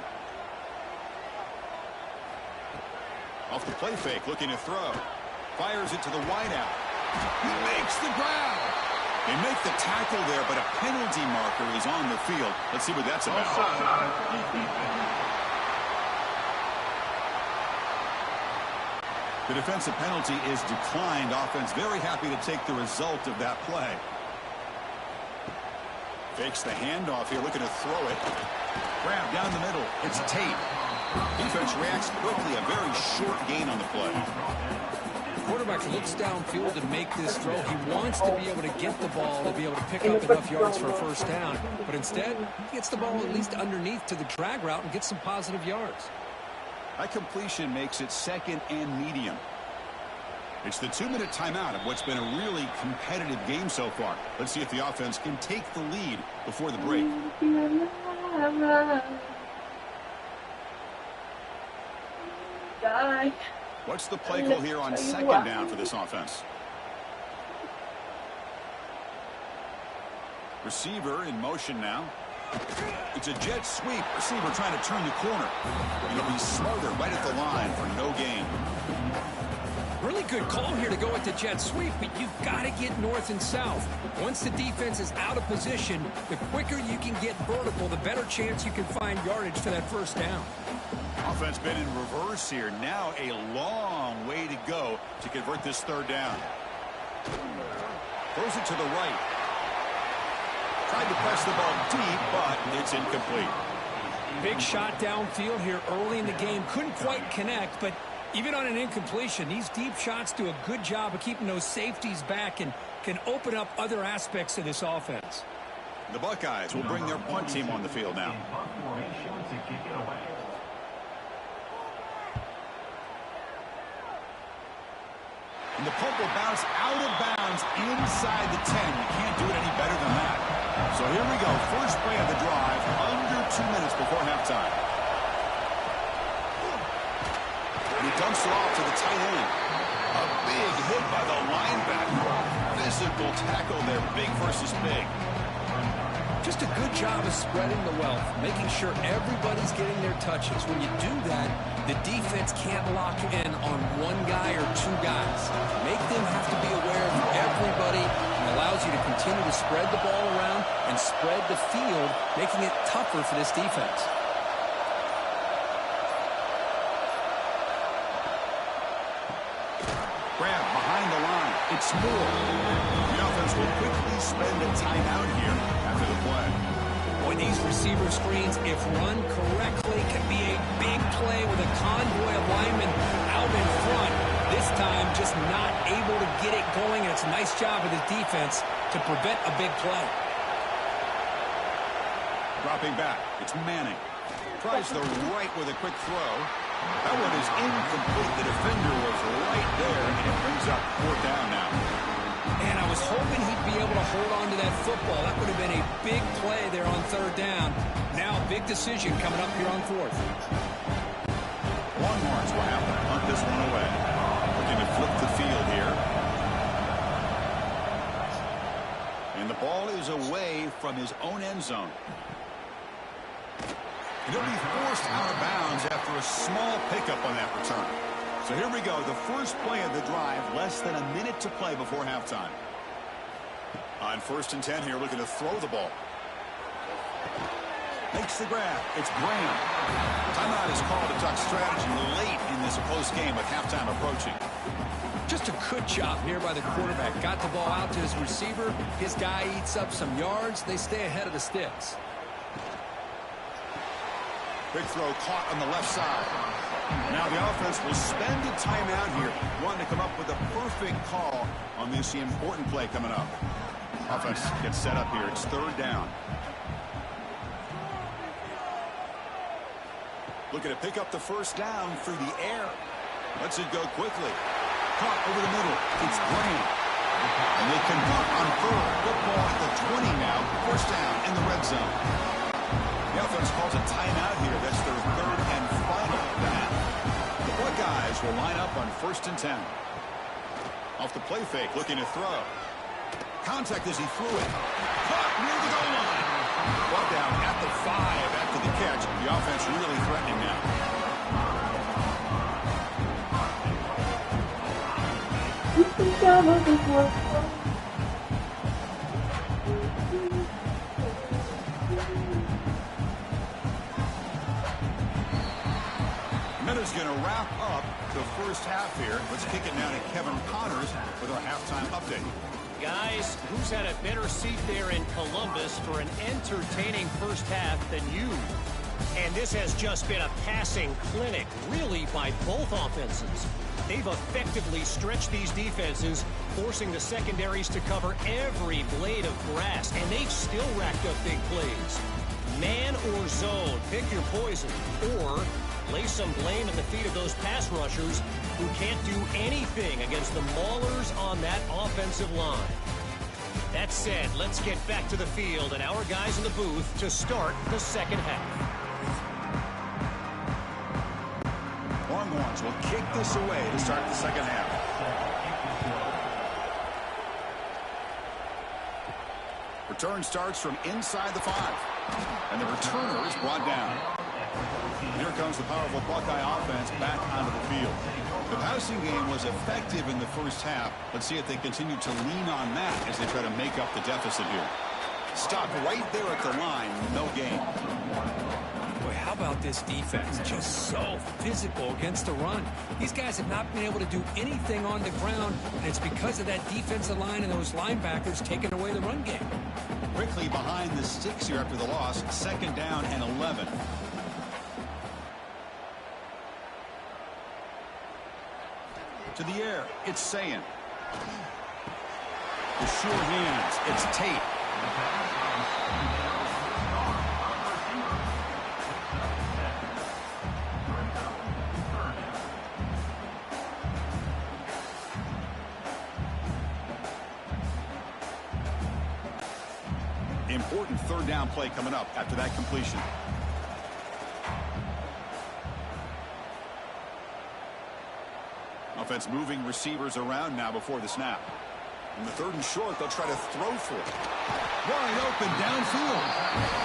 Off the play fake, looking to throw. Fires it to the wideout. He makes the grab. They make the tackle there, but a penalty marker is on the field. Let's see what that's about. The defensive penalty is declined. Offense very happy to take the result of that play. Fakes the handoff here, looking to throw it. Grab down the middle. It's Tate. Defense reacts quickly. A very short gain on the play. The quarterback looks downfield to make this throw. He wants to be able to get the ball to be able to pick up enough yards for a first down. But instead, he gets the ball at least underneath to the drag route and gets some positive yards. That completion makes it second and medium. It's the 2-minute timeout of what's been a really competitive game so far. Let's see if the offense can take the lead before the break. What's the play call here on second down for this offense? Receiver in motion now. It's a jet sweep. Receiver trying to turn the corner. It'll be smothered right at the line for no gain. Really good call here to go with the jet sweep, but you've got to get north and south. Once the defense is out of position, the quicker you can get vertical, the better chance you can find yardage for that first down. Offense been in reverse here. Now a long way to go to convert this third down. Throws it to the right. Tried to press the ball deep, but it's incomplete. Big shot downfield here early in the game. Couldn't quite connect, but even on an incompletion, these deep shots do a good job of keeping those safeties back and can open up other aspects of this offense. The Buckeyes will bring their punt team on the field now. And the punt will bounce out of bounds inside the 10. You can't do it any better than that. So here we go. First play of the drive, under 2 minutes before halftime. And he dumps it off to the tight end. A big hit by the linebacker. Physical tackle there, big versus big. Just a good job of spreading the wealth, making sure everybody's getting their touches. When you do that, the defense can't lock in on one guy or two guys. Make them have to be aware of everybody, and allows you to continue to spread the ball around and spread the field, making it tougher for this defense. Grab behind the line. It's Moore. The offense will quickly spend a timeout here after the play. Boy, these receiver screens, if run correctly, can be a big play with a convoy of linemen out in front. This time, just not able to get it going, and it's a nice job of the defense to prevent a big play. Dropping back. It's Manning. Tries the right with a quick throw. That one is incomplete. The defender was right there, and it brings up fourth down now. And I was hoping he'd be able to hold on to that football. That would have been a big play there on third down. Now a big decision coming up here on fourth. Longhorns will have to hunt this one away. Looking to flip the field here. And the ball is away from his own end zone. And he'll be forced out of bounds after a small pickup on that return. So here we go, the first play of the drive, less than a minute to play before halftime. On 1st and 10 here, looking to throw the ball. Makes the grab. It's Graham. Timeout is called to talk strategy late in this close game with halftime approaching. Just a good job here by the quarterback. Got the ball out to his receiver. His guy eats up some yards. They stay ahead of the sticks. Big throw caught on the left side. Now the offense will spend a timeout here, wanting to come up with a perfect call on this important play coming up. Offense gets set up here. It's third down. Looking to pick up the first down through the air. Lets it go quickly. Caught over the middle. It's Graham. And they convert on third. Football at the 20 now. First down in the red zone. The offense calls a timeout here. That's their third and final of the half. The Buckeyes will line up on 1st and 10. Off the play fake, looking to throw. Contact as he threw it. Caught near the goal line. Brought down at the 5 after the catch. The offense really threatening now. Is going to wrap up the first half here. Let's kick it now to Kevin Connors with our halftime update. Guys, who's had a better seat there in Columbus for an entertaining first half than you? And this has just been a passing clinic, really, by both offenses. They've effectively stretched these defenses, forcing the secondaries to cover every blade of grass, and they've still racked up big plays. Man or zone, pick your poison, or lay some blame at the feet of those pass rushers who can't do anything against the maulers on that offensive line. That said, let's get back to the field and our guys in the booth to start the second half. Longhorns will kick this away to start the second half. Return starts from inside the 5. And the returner is brought down. Here comes the powerful Buckeye offense back onto the field. The passing game was effective in the first half. Let's see if they continue to lean on that as they try to make up the deficit here. Stopped right there at the line. No gain. Boy, how about this defense? Just so physical against the run. These guys have not been able to do anything on the ground, and it's because of that defensive line and those linebackers taking away the run game. Quickly behind the sticks here after the loss. 2nd down and 11. To the air, it's Sayan. The sure hands, it's Tate. Important 3rd down play coming up after that completion. Offense moving receivers around now before the snap. In the 3rd and short, they'll try to throw for it. Wide open downfield.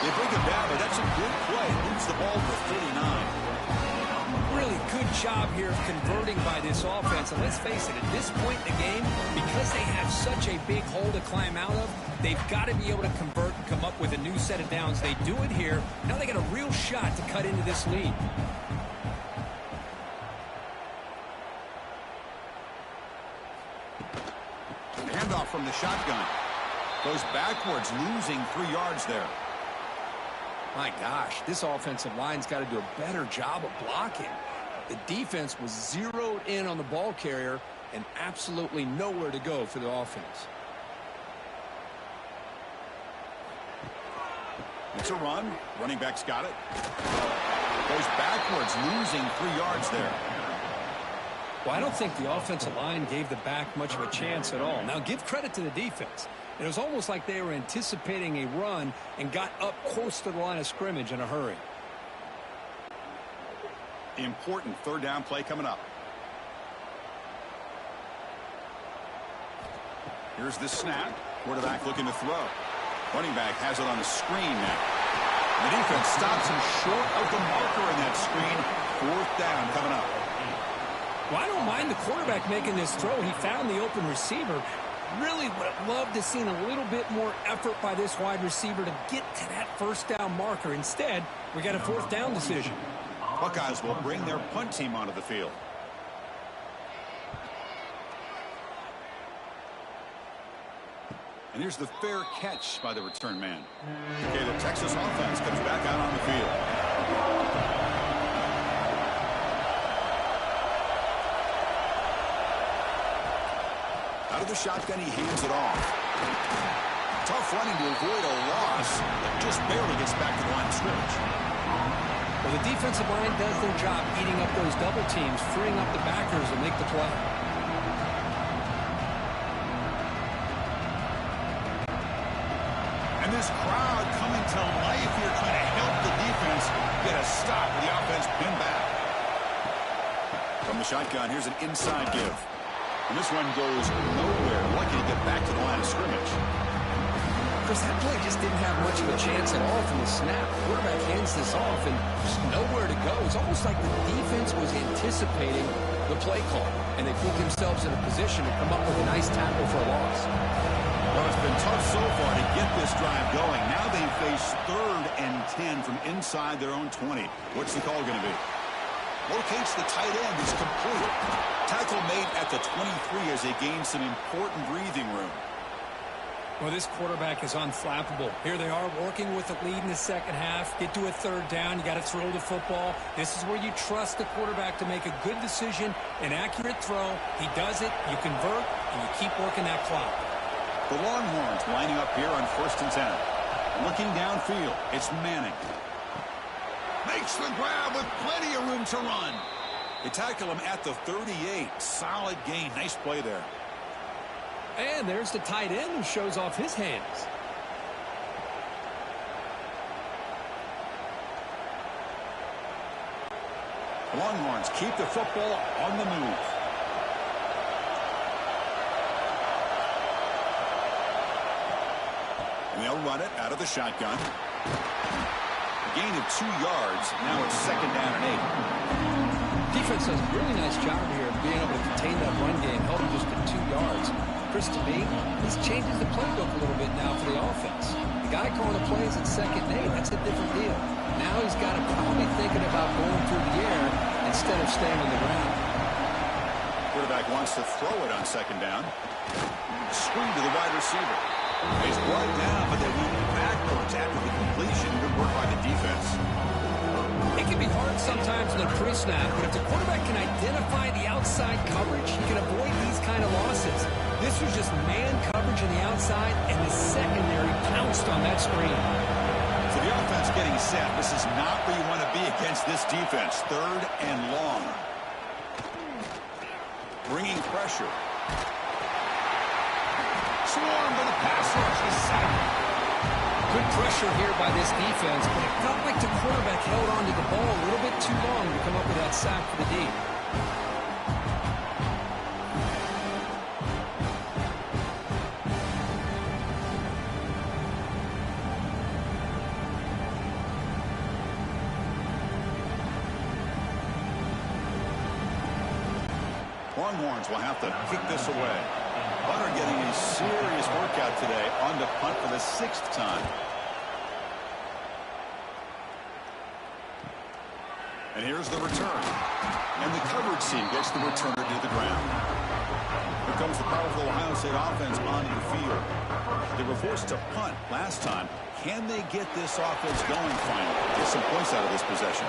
They bring him down, but that's a good play. Moves the ball to 39. Really good job here of converting by this offense. And let's face it, at this point in the game, because they have such a big hole to climb out of, they've got to be able to convert and come up with a new set of downs. They do it here. Now they got a real shot to cut into this lead. Handoff from the shotgun. Goes backwards, losing 3 yards there. My gosh, this offensive line's got to do a better job of blocking. The defense was zeroed in on the ball carrier and absolutely nowhere to go for the offense. It's a run. Running back's got it. Goes backwards, losing 3 yards there. Well, I don't think the offensive line gave the back much of a chance at all. Now, give credit to the defense. It was almost like they were anticipating a run and got up close to the line of scrimmage in a hurry. Important 3rd down play coming up. Here's the snap. Quarterback looking to throw. Running back has it on the screen now. The defense stops him short of the marker in that screen. 4th down coming up. Well, I don't mind the quarterback making this throw. He found the open receiver. Really would have loved to seen a little bit more effort by this wide receiver to get to that 1st down marker. Instead, we got a 4th down decision. Buckeyes will bring their punt team onto the field. And here's the fair catch by the return man. Okay, the Texas offense comes back out on the field. Out of the shotgun, he hands it off. Tough running to avoid a loss, but just barely gets back to the line of scrimmage. Well, the defensive line does their job eating up those double teams, freeing up the backers to make the play. And this crowd coming to life here, trying to help the defense get a stop with the offense pinned back. From the shotgun, here's an inside give. And this one goes nowhere. Lucky to get back to the line of scrimmage. Chris, that play just didn't have much of a chance at all from the snap. Quarterback hands this off and just nowhere to go. It's almost like the defense was anticipating the play call, and they put themselves in a position to come up with a nice tackle for a loss. Well, it's been tough so far to get this drive going. Now they face 3rd and 10 from inside their own 20. What's the call going to be? Locates the tight end. Is complete. Tackle made at the 23 as they gain some important breathing room. Well, this quarterback is unflappable. Here they are working with the lead in the 2nd half. Get to a 3rd down. You got to throw the football. This is where you trust the quarterback to make a good decision, an accurate throw. He does it. You convert, and you keep working that clock. The Longhorns lining up here on 1st and 10. Looking downfield, it's Manning. Makes the grab with plenty of room to run. They tackle him at the 38. Solid gain. Nice play there. And there's the tight end who shows off his hands. The Longhorns keep the football on the move. And they'll run it out of the shotgun. gain of 2 yards. Now it's 2nd down and 8. Defense does a really nice job here of being able to contain that run game, held him just to 2 yards. Chris, to me, this changes the playbook a little bit now for the offense. The guy calling the plays at 2nd and 8, that's a different deal. Now he's got to probably thinking about going through the air instead of staying on the ground. Quarterback wants to throw it on 2nd down. Screen to the wide receiver. He's brought down, but they move it backwards after the completion. Good work by the defense. It can be hard sometimes in the pre-snap, but if the quarterback can identify the outside coverage, he can avoid these kind of losses. This was just man coverage on the outside, and the secondary pounced on that screen. So the offense getting set. This is not where you want to be against this defense. 3rd and long. Bringing pressure. Swarm to the pass rush. He's sacked. Good pressure here by this defense, but it felt like the quarterback held on to the ball a little bit too long to come up with that sack for the D. Longhorns will have to kick this away. Bunner getting a serious workout today on the punt for the 6th time. And here's the return. And the coverage team gets the returner to the ground. Here comes the powerful Ohio State offense onto the field. They were forced to punt last time. Can they get this offense going finally? Get some points out of this possession.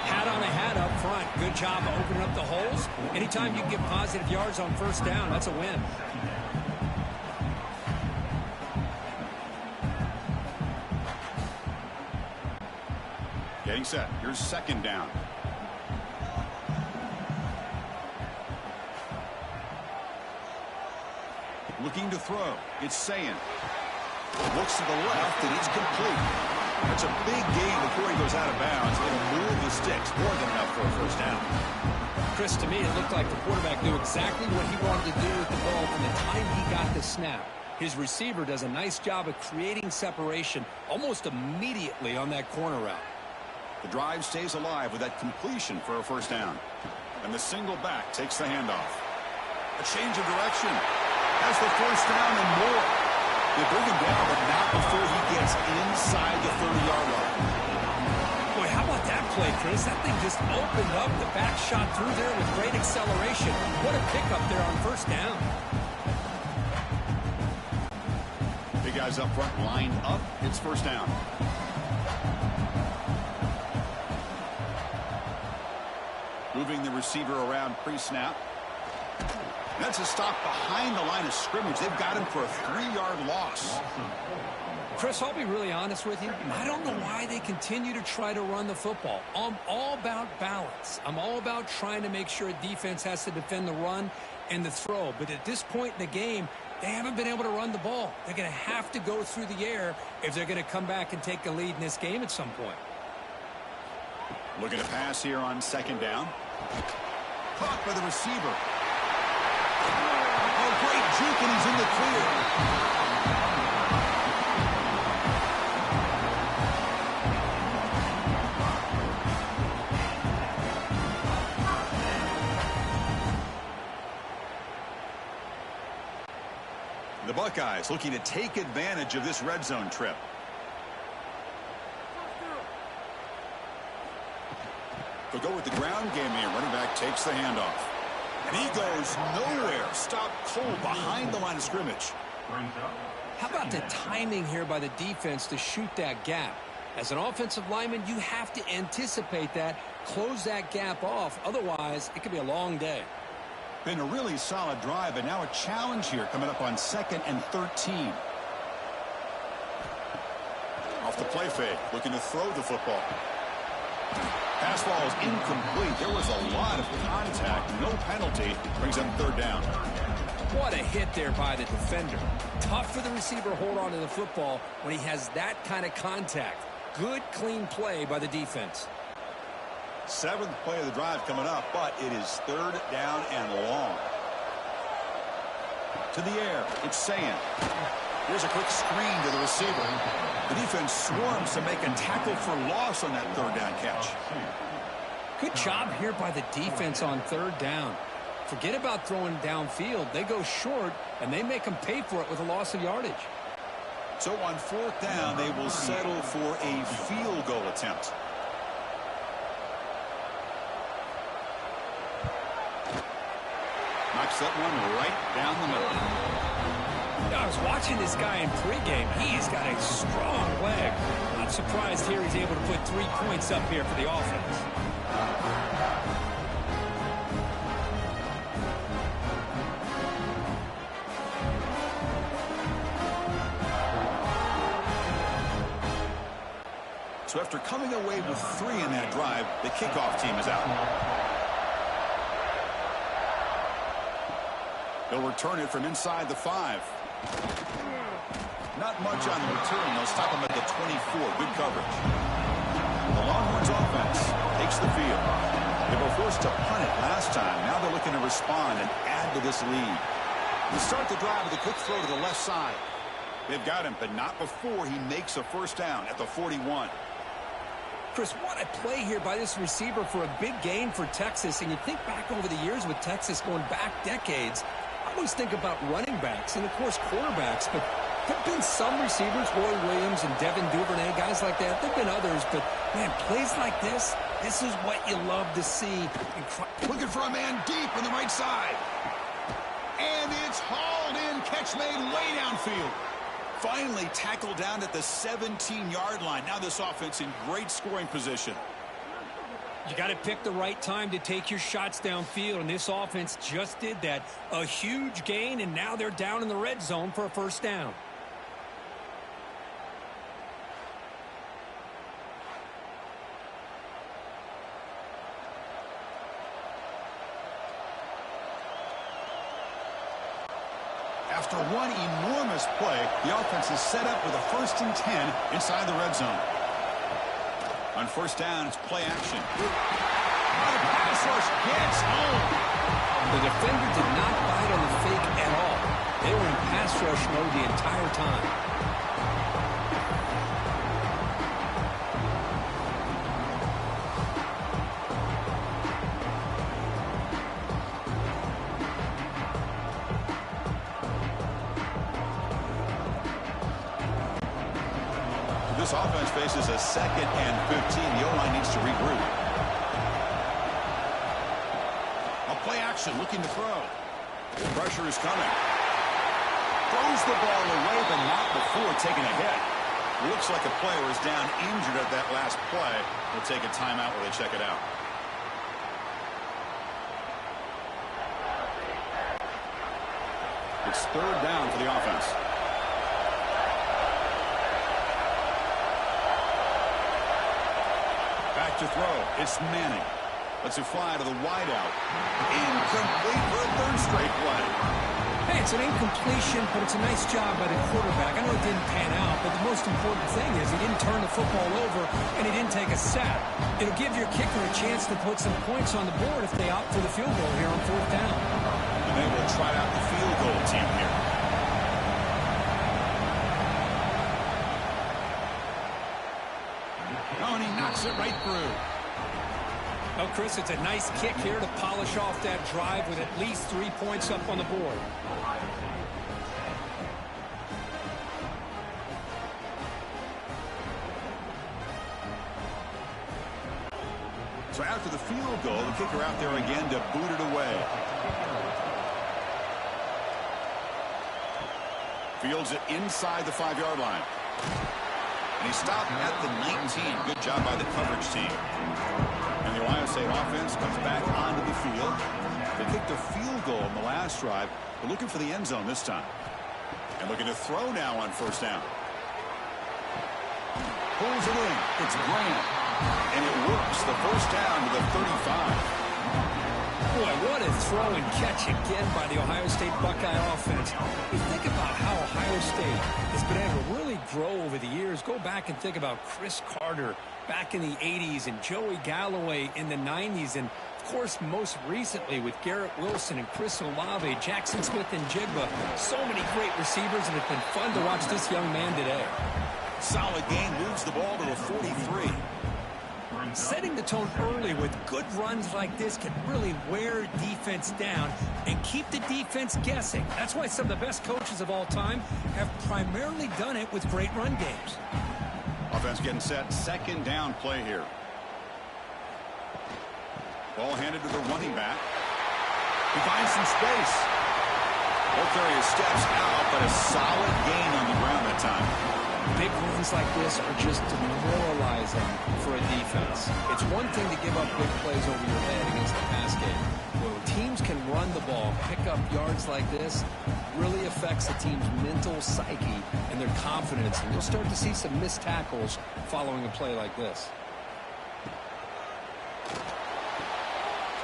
Hat on a hat up front. Good job of opening up the holes. Anytime you get positive yards on 1st down, that's a win. Getting set. Here's 2nd down. Looking to throw. It's Sayin. Looks to the left, and it's complete. That's a big gain before he goes out of bounds. It'll move the sticks. More than enough for a 1st down. Chris, to me, it looked like the quarterback knew exactly what he wanted to do with the ball from the time he got the snap. His receiver does a nice job of creating separation almost immediately on that corner route. The drive stays alive with that completion for a 1st down. And the single back takes the handoff. A change of direction. Has the 1st down and more. They bring him down, but not before he gets inside the 30-yard line. Boy, how about that play, Chris? That thing just opened up. The back shot through there with great acceleration. What a pickup there on 1st down. Big guys up front lined up. It's 1st down. Moving the receiver around pre-snap. That's a stop behind the line of scrimmage. They've got him for a 3-yard loss. Chris, I'll be really honest with you. I don't know why they continue to try to run the football. I'm all about balance. I'm all about trying to make sure a defense has to defend the run and the throw. But at this point in the game, they haven't been able to run the ball. They're going to have to go through the air if they're going to come back and take a lead in this game at some point. Looking to pass here on 2nd down. Caught by the receiver. Oh, great juke, and he's in the clear. The Buckeyes looking to take advantage of this red zone trip. They'll go with the ground game here. Running back takes the handoff. And he goes nowhere. Stop cold behind the line of scrimmage. How about the timing here by the defense to shoot that gap? As an offensive lineman, you have to anticipate that, close that gap off. Otherwise, it could be a long day. Been a really solid drive, and now a challenge here coming up on 2nd and 13. Off the play fake, looking to throw the football. Pass ball is incomplete. There was a lot of contact. No penalty. Brings up 3rd down. What a hit there by the defender. Tough for the receiver to hold on to the football when he has that kind of contact. Good, clean play by the defense. 7th play of the drive coming up, but it is 3rd down and long. To the air, it's Sayin. Here's a quick screen to the receiver. The defense swarms to make a tackle for loss on that third down catch. Good job here by the defense on third down. Forget about throwing downfield. They go short, and they make them pay for it with a loss of yardage. So on fourth down, they will settle for a field goal attempt. Knocks that one right down the middle. I was watching this guy in pregame. He's got a strong leg. Not surprised here he's able to put 3 points up here for the offense. So after coming away with 3 in that drive, the kickoff team is out. They'll return it from inside the 5. Not much on the return. They'll stop him at the 24. Good coverage. The Longhorns offense takes the field. They were forced to punt it last time. Now they're looking to respond and add to this lead. They start the drive with a quick throw to the left side. They've got him, but not before he makes a first down at the 41. Chris, what a play here by this receiver for a big gain for Texas. And you think back over the years with Texas going back decades, I always think about running backs and, of course, quarterbacks. But there have been some receivers, Roy Williams and Devin Duvernay, guys like that. There have been others, but, man, plays like this is what you love to see. Looking for a man deep on the right side. And it's hauled in, catch made way downfield. Finally tackled down at the 17-yard line. Now this offense in great scoring position. You got to pick the right time to take your shots downfield, and this offense just did that. A huge gain, and now they're down in the red zone for a first down. After one enormous play, the offense is set up with a 1st and 10 inside the red zone. On first down, it's play action. The pass rush gets home. The defender did not bite on the fake at all. They were in pass rush mode the entire time. This offense faces a 2nd and 15. The O-line needs to regroup. A play action, looking to throw. Pressure is coming. Throws the ball away, but not before taking a hit. Looks like a player is down injured at that last play. We'll take a timeout while they check it out. It's 3rd down for the offense. Back to throw. It's Manning. Lets it fly to the wideout. Incomplete for a 3rd straight play. Hey, it's an incompletion, but it's a nice job by the quarterback. I know it didn't pan out, but the most important thing is he didn't turn the football over and he didn't take a sack. It'll give your kicker a chance to put some points on the board if they opt for the field goal here on 4th down. And they will try out the field goal team here. Oh, and he knocks it right through. Oh, Chris, it's a nice kick here to polish off that drive with at least 3 points up on the board. So after the field goal, the kicker out there again to boot it away. Fields it inside the 5-yard line. And he stopped at the 19. Good job by the coverage team. And the Ohio State offense comes back onto the field. They kicked a field goal in the last drive. They're looking for the end zone this time. And looking to throw now on first down. Pulls it in. It's Graham. And it works. The first down to the 35. Boy, what a throw and catch again by the Ohio State Buckeye offense. You think about how Ohio State has been able to really grow over the years. Go back and think about Chris Carter back in the 80s and Joey Galloway in the 90s. And, of course, most recently with Garrett Wilson and Chris Olave, Jackson Smith and Jigba. So many great receivers, and it's been fun to watch this young man today. Solid gain, moves the ball to the 43. Setting the tone early with good runs like this can really wear defense down and keep the defense guessing. That's why some of the best coaches of all time have primarily done it with great run games. Offense getting set. Second down play here. Ball handed to the running back. He finds some space. Ball carrier steps out, but a solid gain on the ground that time. Big runs like this are just demoralizing for a defense. It's one thing to give up big plays over your head against the pass game. When teams can run the ball, pick up yards like this, really affects the team's mental psyche and their confidence. And you'll start to see some missed tackles following a play like this.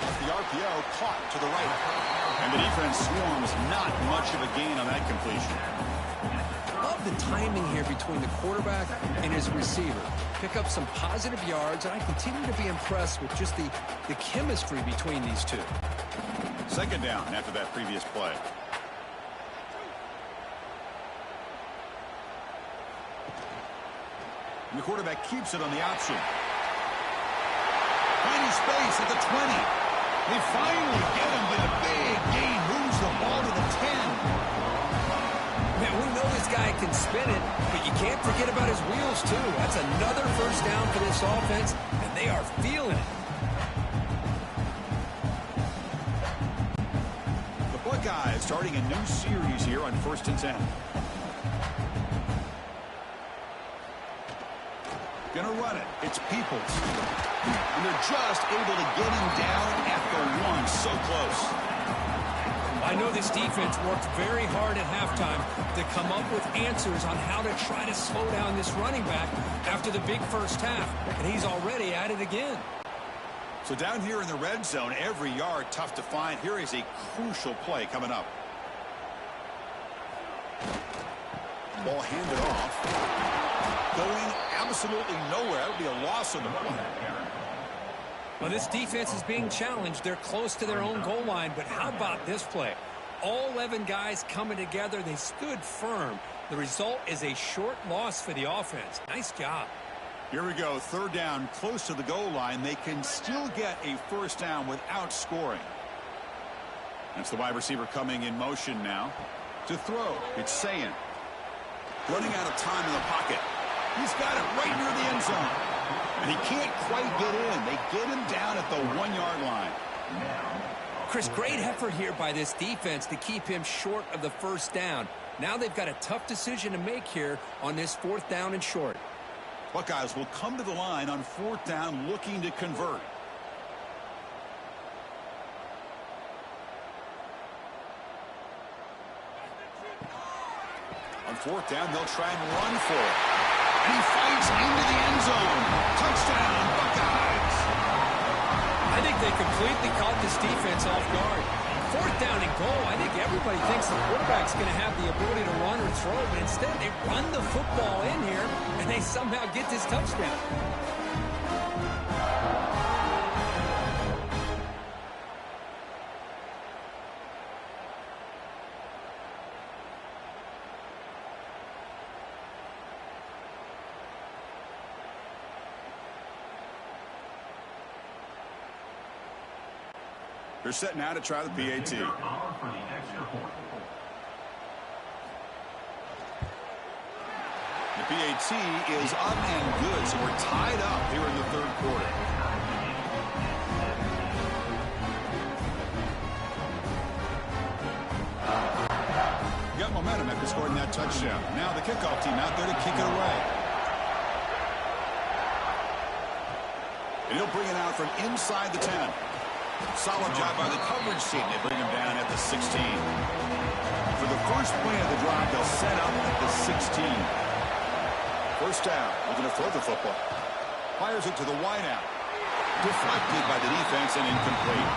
The RPO caught to the right. And the defense swarms, not much of a gain on that completion. Love the timing here between the quarterback and his receiver. Pick up some positive yards, and I continue to be impressed with just the chemistry between these two. Second down after that previous play. And the quarterback keeps it on the option. Finding space at the 20. They finally get him, but a big gain moves the ball to the 10. Man, we know this guy can spin it, but you can't forget about his wheels, too. That's another first down for this offense, and they are feeling it. The Buckeyes starting a new series here on 1st and 10. Gonna run it. It's Peoples. And they're just able to get him down at the 1. So close. I know this defense worked very hard at halftime to come up with answers on how to try to slow down this running back after the big first half. And he's already at it again. So down here in the red zone, every yard tough to find. Here is a crucial play coming up. Ball handed off. Going absolutely nowhere. That would be a loss on the play. Well, this defense is being challenged. They're close to their own goal line, but how about this play? All 11 guys coming together. They stood firm. The result is a short loss for the offense. Nice job. Here we go. Third down, close to the goal line. They can still get a first down without scoring. That's the wide receiver coming in motion now to throw. It's Sayin. Running out of time in the pocket. He's got it right near the end zone. And he can't quite get in. They get him down at the 1-yard line. Chris, great effort here by this defense to keep him short of the first down. Now they've got a tough decision to make here on this 4th down and short. Buckeyes will come to the line on 4th down looking to convert. On 4th down, they'll try and run for it. And he fights into the end zone. Touchdown, Buckeyes. I think they completely caught this defense off guard. 4th down and goal. I think everybody thinks the quarterback's going to have the ability to run or throw, but instead they run the football in here, and they somehow get this touchdown. They're set now to try the PAT. The PAT is up and good, so we're tied up here in the 3rd quarter. Got momentum after scoring that touchdown. Now the kickoff team out there to kick it away. And he'll bring it out from inside the 10. Solid job by the coverage team. They bring him down at the 16. For the first play of the drive, they'll set up at the 16. First down. Looking to throw the football. Fires it to the wideout. Deflected by the defense and incomplete.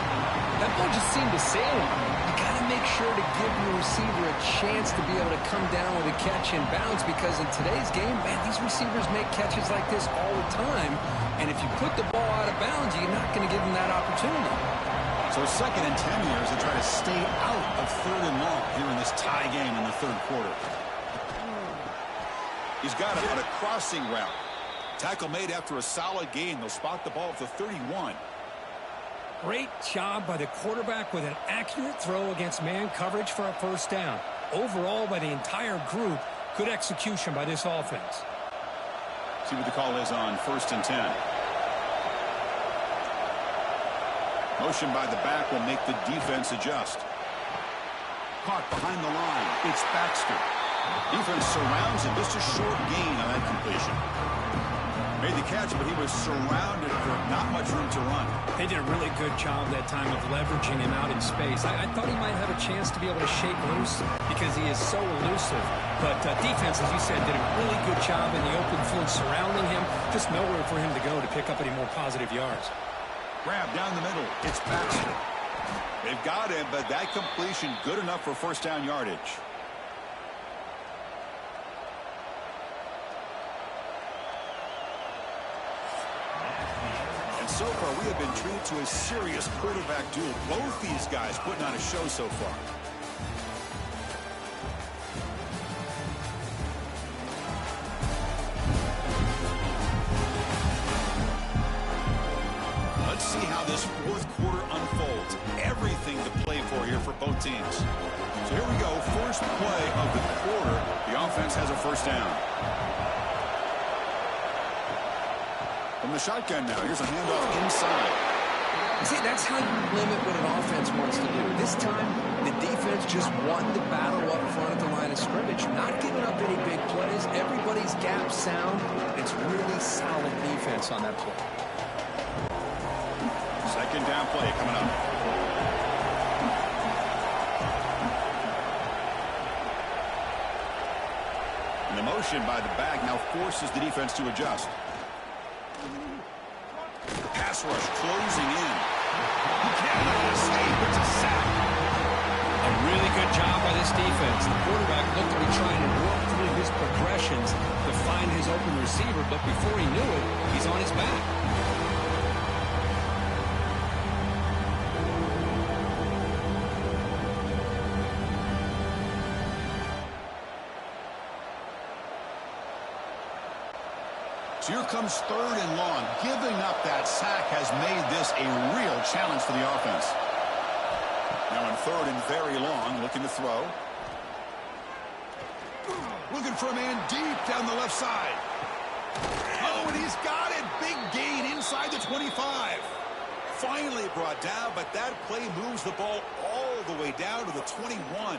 That ball just seemed to sail him. You got to make sure to give your receiver a chance to be able to come down with a catch and bounce, because in today's game, man, these receivers make catches like this all the time. And if you put the ball out of bounds, you're not going to give them that opportunity. So 2nd and 10 here as they try to stay out of 3rd and long here in this tie game in the 3rd quarter. He's got him on a crossing route. Tackle made after a solid gain. They'll spot the ball at the 31. Great job by the quarterback with an accurate throw against man coverage for a first down. Overall, by the entire group, good execution by this offense. See what the call is on 1st and 10. Motion by the back will make the defense adjust. Caught behind the line. It's Baxter. Defense surrounds him. Just a short gain on that completion. Made the catch, but he was surrounded for not much room to run. They did a really good job that time of leveraging him out in space. I thought he might have a chance to be able to shake loose because he is so elusive. But defense, as you said, did a really good job in the open field surrounding him. Just nowhere for him to go to pick up any more positive yards. Grab down the middle. It's Baxter. They've got him, but that completion good enough for first down yardage. And so far, we have been treated to a serious quarterback duel. Both these guys putting on a show so far. Let's see how this 4th quarter unfolds. Everything to play for here for both teams. So here we go. First play of the quarter. The offense has a first down. From the shotgun now. Here's a handoff inside. See, that's how you limit what an offense wants to do. This time, the defense just won the battle up front at the line of scrimmage. Not giving up any big plays. Everybody's gap sound. It's really solid defense on that play. Second down play coming up. And the motion by the back now forces the defense to adjust. Pass rush closing in. He cannot escape. It's a sack. A really good job by this defense. The quarterback looked to be trying to work through his progressions to find his open receiver, but before he knew it, he's on his back. So here comes 3rd and long. Giving up that sack has made this a real challenge for the offense. Now on 3rd and very long, looking to throw. Looking for a man deep down the left side. Oh, and he's got it. Big gain inside the 25. Finally brought down, but that play moves the ball all the way down to the 21.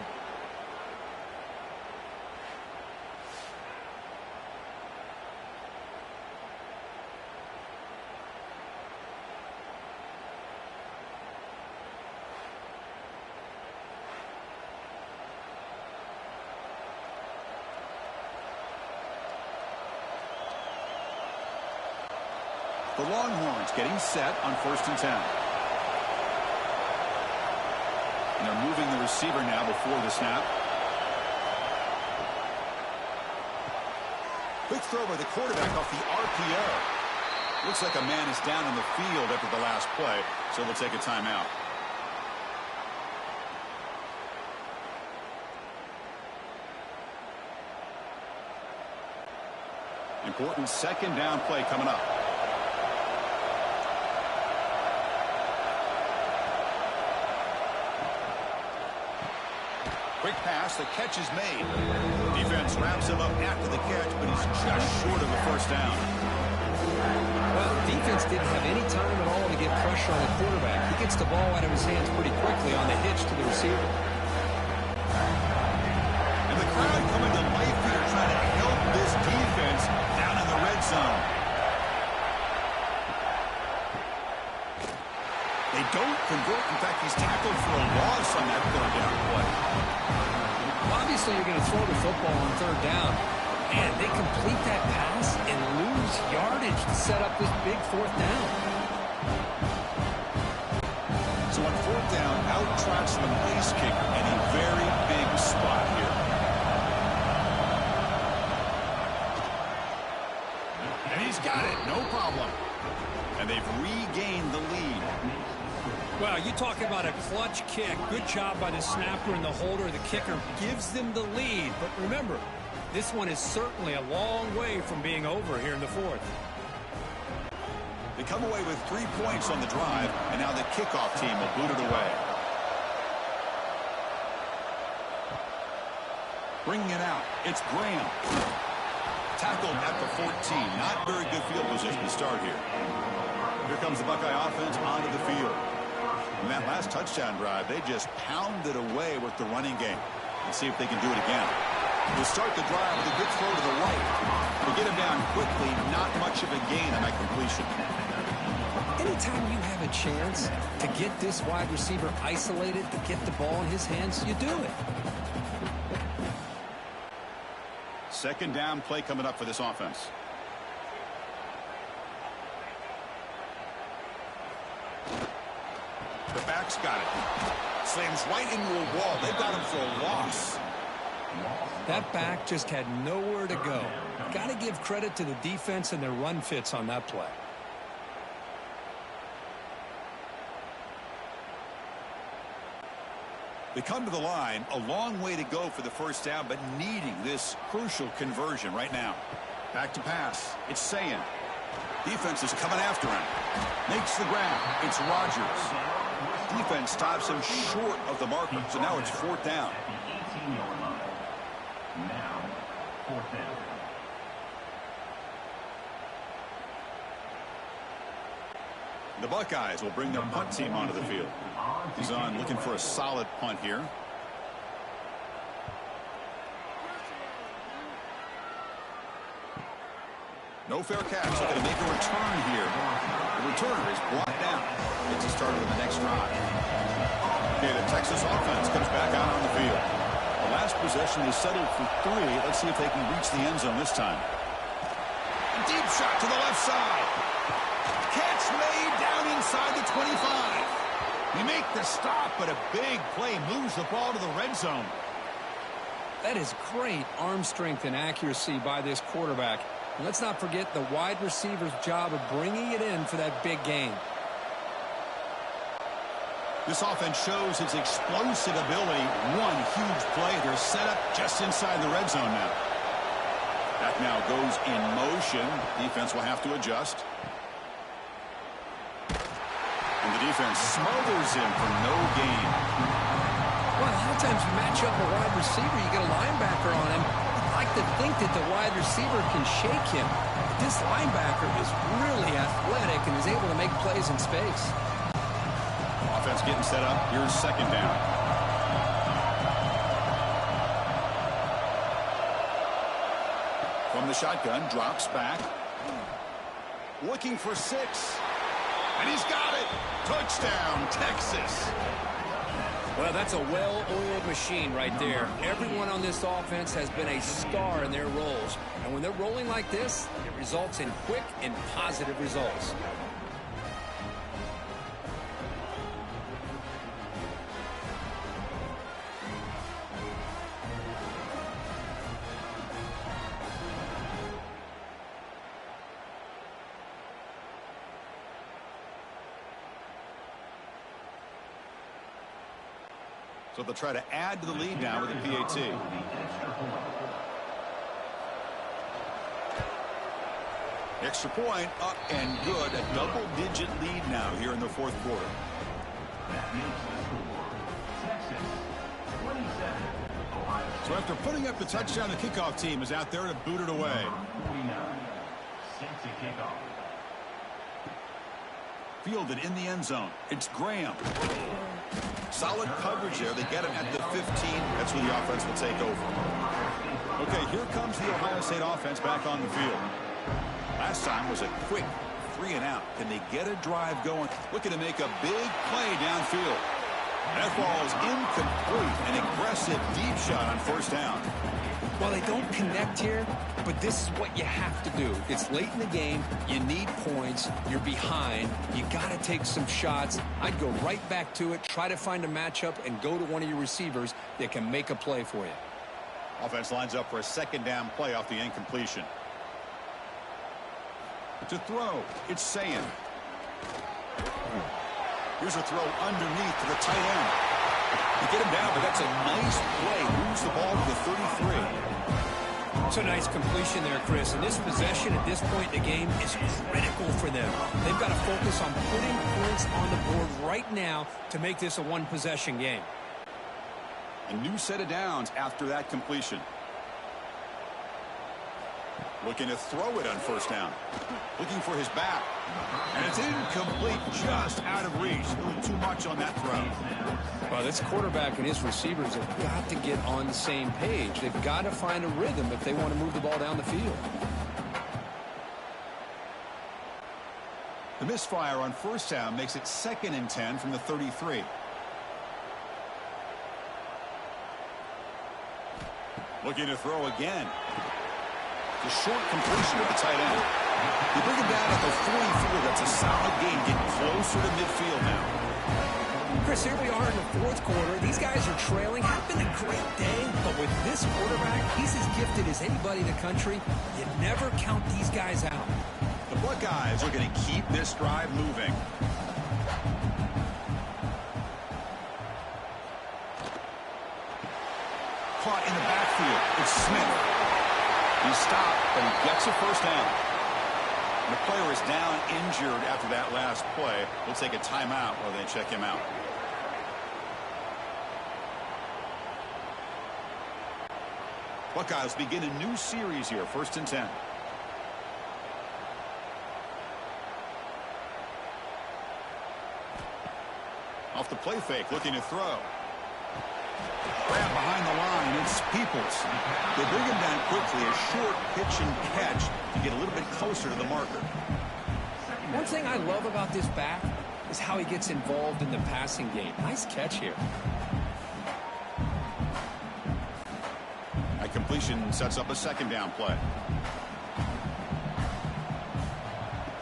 The Longhorns getting set on 1st and 10. And they're moving the receiver now before the snap. Quick throw by the quarterback off the RPO. Looks like a man is down in the field after the last play, so they'll take a timeout. Important second down play coming up. Quick pass, the catch is made. Defense wraps him up after the catch, but he's just short of the first down. Well, defense didn't have any time at all to get pressure on the quarterback. He gets the ball out of his hands pretty quickly on the hitch to the receiver. And the crowd coming to life here trying to help this defense down in the red zone. They don't convert. In fact, he's tackled for a loss on that 3rd down play. Obviously, you're going to throw the football on 3rd down, and they complete that pass and lose yardage to set up this big 4th down. So on 4th down, out trots the place kicker, and And he's got it. No problem. And they've regained the lead. Well, you talk about a clutch kick. Good job by the snapper and the holder. The kicker gives them the lead. But remember, this one is certainly a long way from being over here in the fourth. They come away with 3 points on the drive, and now the kickoff team will boot it away. Bringing it out, it's Graham. Tackled at the 14. Not very good field position to start here. Here comes the Buckeye offense onto the field. In that last touchdown drive, they just pounded away with the running game. Let's see if they can do it again. We'll start the drive with a good throw to the right. They get him down quickly, not much of a gain on that completion. Anytime you have a chance to get this wide receiver isolated, to get the ball in his hands, you do it. Second down play coming up for this offense. The back's got it. Slams right into a wall. They've got him for a loss. That back just had nowhere to go. Got to give credit to the defense and their run fits on that play. They come to the line, a long way to go for the first down, but needing this crucial conversion right now. Back to pass. It's Sayin. Defense is coming after him. Makes the grab. It's Rogers. Defense stops him short of the marker, so now it's fourth down. Now, fourth down. The Buckeyes will bring their punt team onto the field. He's on looking for a solid punt here. No fair catch. They're going to make a return here. The returner is brought down. Gets it started on the next drive. Okay, the Texas offense comes back out on the field. The last possession they settled for 3. Let's see if they can reach the end zone this time. A deep shot to the left side. Catch made down inside the 25. They make the stop, but a big play moves the ball to the red zone. That is great arm strength and accuracy by this quarterback. And let's not forget the wide receiver's job of bringing it in for that big gain. This offense shows its explosive ability. One huge play. They're set up just inside the red zone now. That now goes in motion. Defense will have to adjust. And the defense smothers him for no gain. Well, a lot of times you match up a wide receiver, you get a linebacker on him. You'd like to think that the wide receiver can shake him. But this linebacker is really athletic and is able to make plays in space. Offense getting set up. Here's second down. From the shotgun, drops back. Looking for 6. And he's got it. Touchdown, Texas. Well, that's a well-oiled machine right there. Everyone on this offense has been a star in their roles. And when they're rolling like this, it results in quick and positive results. So they'll try to add to the lead now with a PAT. Extra point up and good. A double-digit lead now here in the fourth quarter. That makes the score Texas 27, Ohio State. So after putting up the touchdown, the kickoff team is out there to boot it away. 49 sets a kickoff. Fielded in the end zone. It's Graham. Solid coverage there. They get him at the 15. That's where the offense will take over. Okay, here comes the Ohio State offense back on the field. Last time was a quick 3 and out. Can they get a drive going? Looking to make a big play downfield. That ball is incomplete. An aggressive deep shot on first down. Well, they don't connect here, but this is what you have to do. It's late in the game. You need points. You're behind. You got to take some shots. I'd go right back to it, try to find a matchup, and go to one of your receivers that can make a play for you. Offense lines up for a second down play off the incompletion. To throw, it's Sayin. Here's a throw underneath to the tight end. You get him down, but that's a nice play. Moves the ball to the 33. It's a nice completion there, Chris. And this possession at this point in the game is critical for them. They've got to focus on putting points on the board right now to make this a one-possession game. A new set of downs after that completion. Looking to throw it on first down. Looking for his back. And it's incomplete, just out of reach. A little too much on that throw. Well, this quarterback and his receivers have got to get on the same page. They've got to find a rhythm if they want to move the ball down the field. The misfire on first down makes it 2nd and 10 from the 33. Looking to throw again. The short completion of the tight end. You bring him down at the 44. That's a solid gain. Getting closer to midfield now. Chris, here we are in the 4th quarter. These guys are trailing. Had been a great day, but with this quarterback, he's as gifted as anybody in the country. You never count these guys out. The Buckeyes are going to keep this drive moving. Caught in the backfield. It's Smith. He stopped, but he gets a first down. The player is down injured after that last play. We'll take a timeout while they check him out. Buckeyes begin a new series here, 1st and 10. Off the play fake, looking to throw. Grab behind the line, it's Peoples. They bring him down quickly, a short pitch and catch to get a little bit closer to the marker. One thing I love about this back is how he gets involved in the passing game. Nice catch here. That completion sets up a 2nd down play.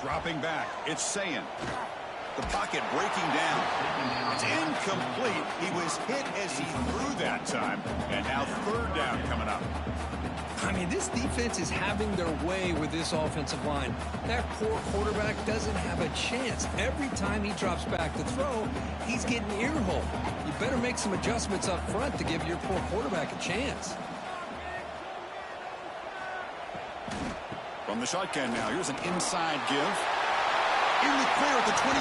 Dropping back, it's Sayin. The pocket breaking down. It's incomplete. He was hit as he threw that time. And now 3rd down coming up. I mean, this defense is having their way with this offensive line. That poor quarterback doesn't have a chance. Every time he drops back to throw, he's getting earhole. You better make some adjustments up front to give your poor quarterback a chance. From the shotgun now, here's an inside give. In the clear at the 25.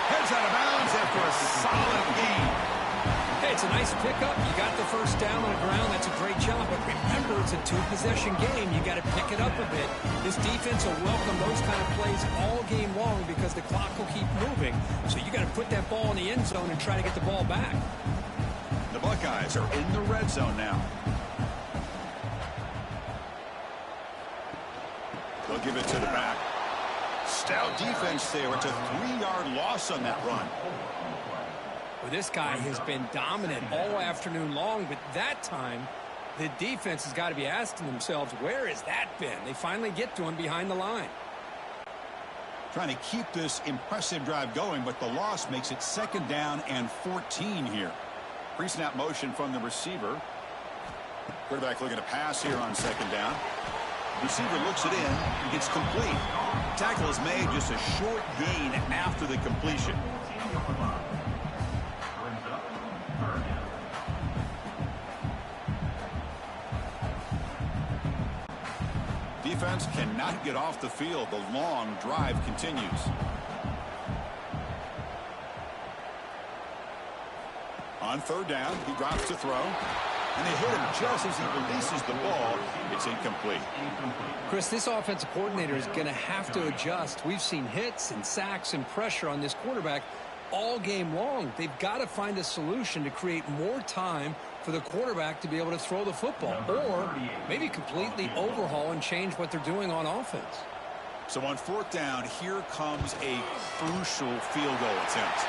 Heads out of bounds after a solid gain. Hey, it's a nice pickup. You got the first down on the ground. That's a great job. But remember, it's a 2-possession game. You got to pick it up a bit. This defense will welcome those kind of plays all game long because the clock will keep moving. So you got to put that ball in the end zone and try to get the ball back. The Buckeyes are in the red zone now. They'll give it to the back. Stout defense there. It's a 3-yard loss on that run. Well, this guy has been dominant all afternoon long, but that time the defense has got to be asking themselves, where has that been? They finally get to him behind the line. Trying to keep this impressive drive going, but the loss makes it 2nd down and 14 here. Pre-snap motion from the receiver. Quarterback looking to pass here on 2nd down. Receiver looks it in and gets complete. Tackle is made, just a short gain after the completion. Defense cannot get off the field. The long drive continues. On 3rd down, he drops to throw. And they hit him just as he releases the ball. It's incomplete. Chris, this offensive coordinator is going to have to adjust. We've seen hits and sacks and pressure on this quarterback all game long. They've got to find a solution to create more time for the quarterback to be able to throw the football, or maybe completely overhaul and change what they're doing on offense. So on 4th down, here comes a crucial field goal attempt.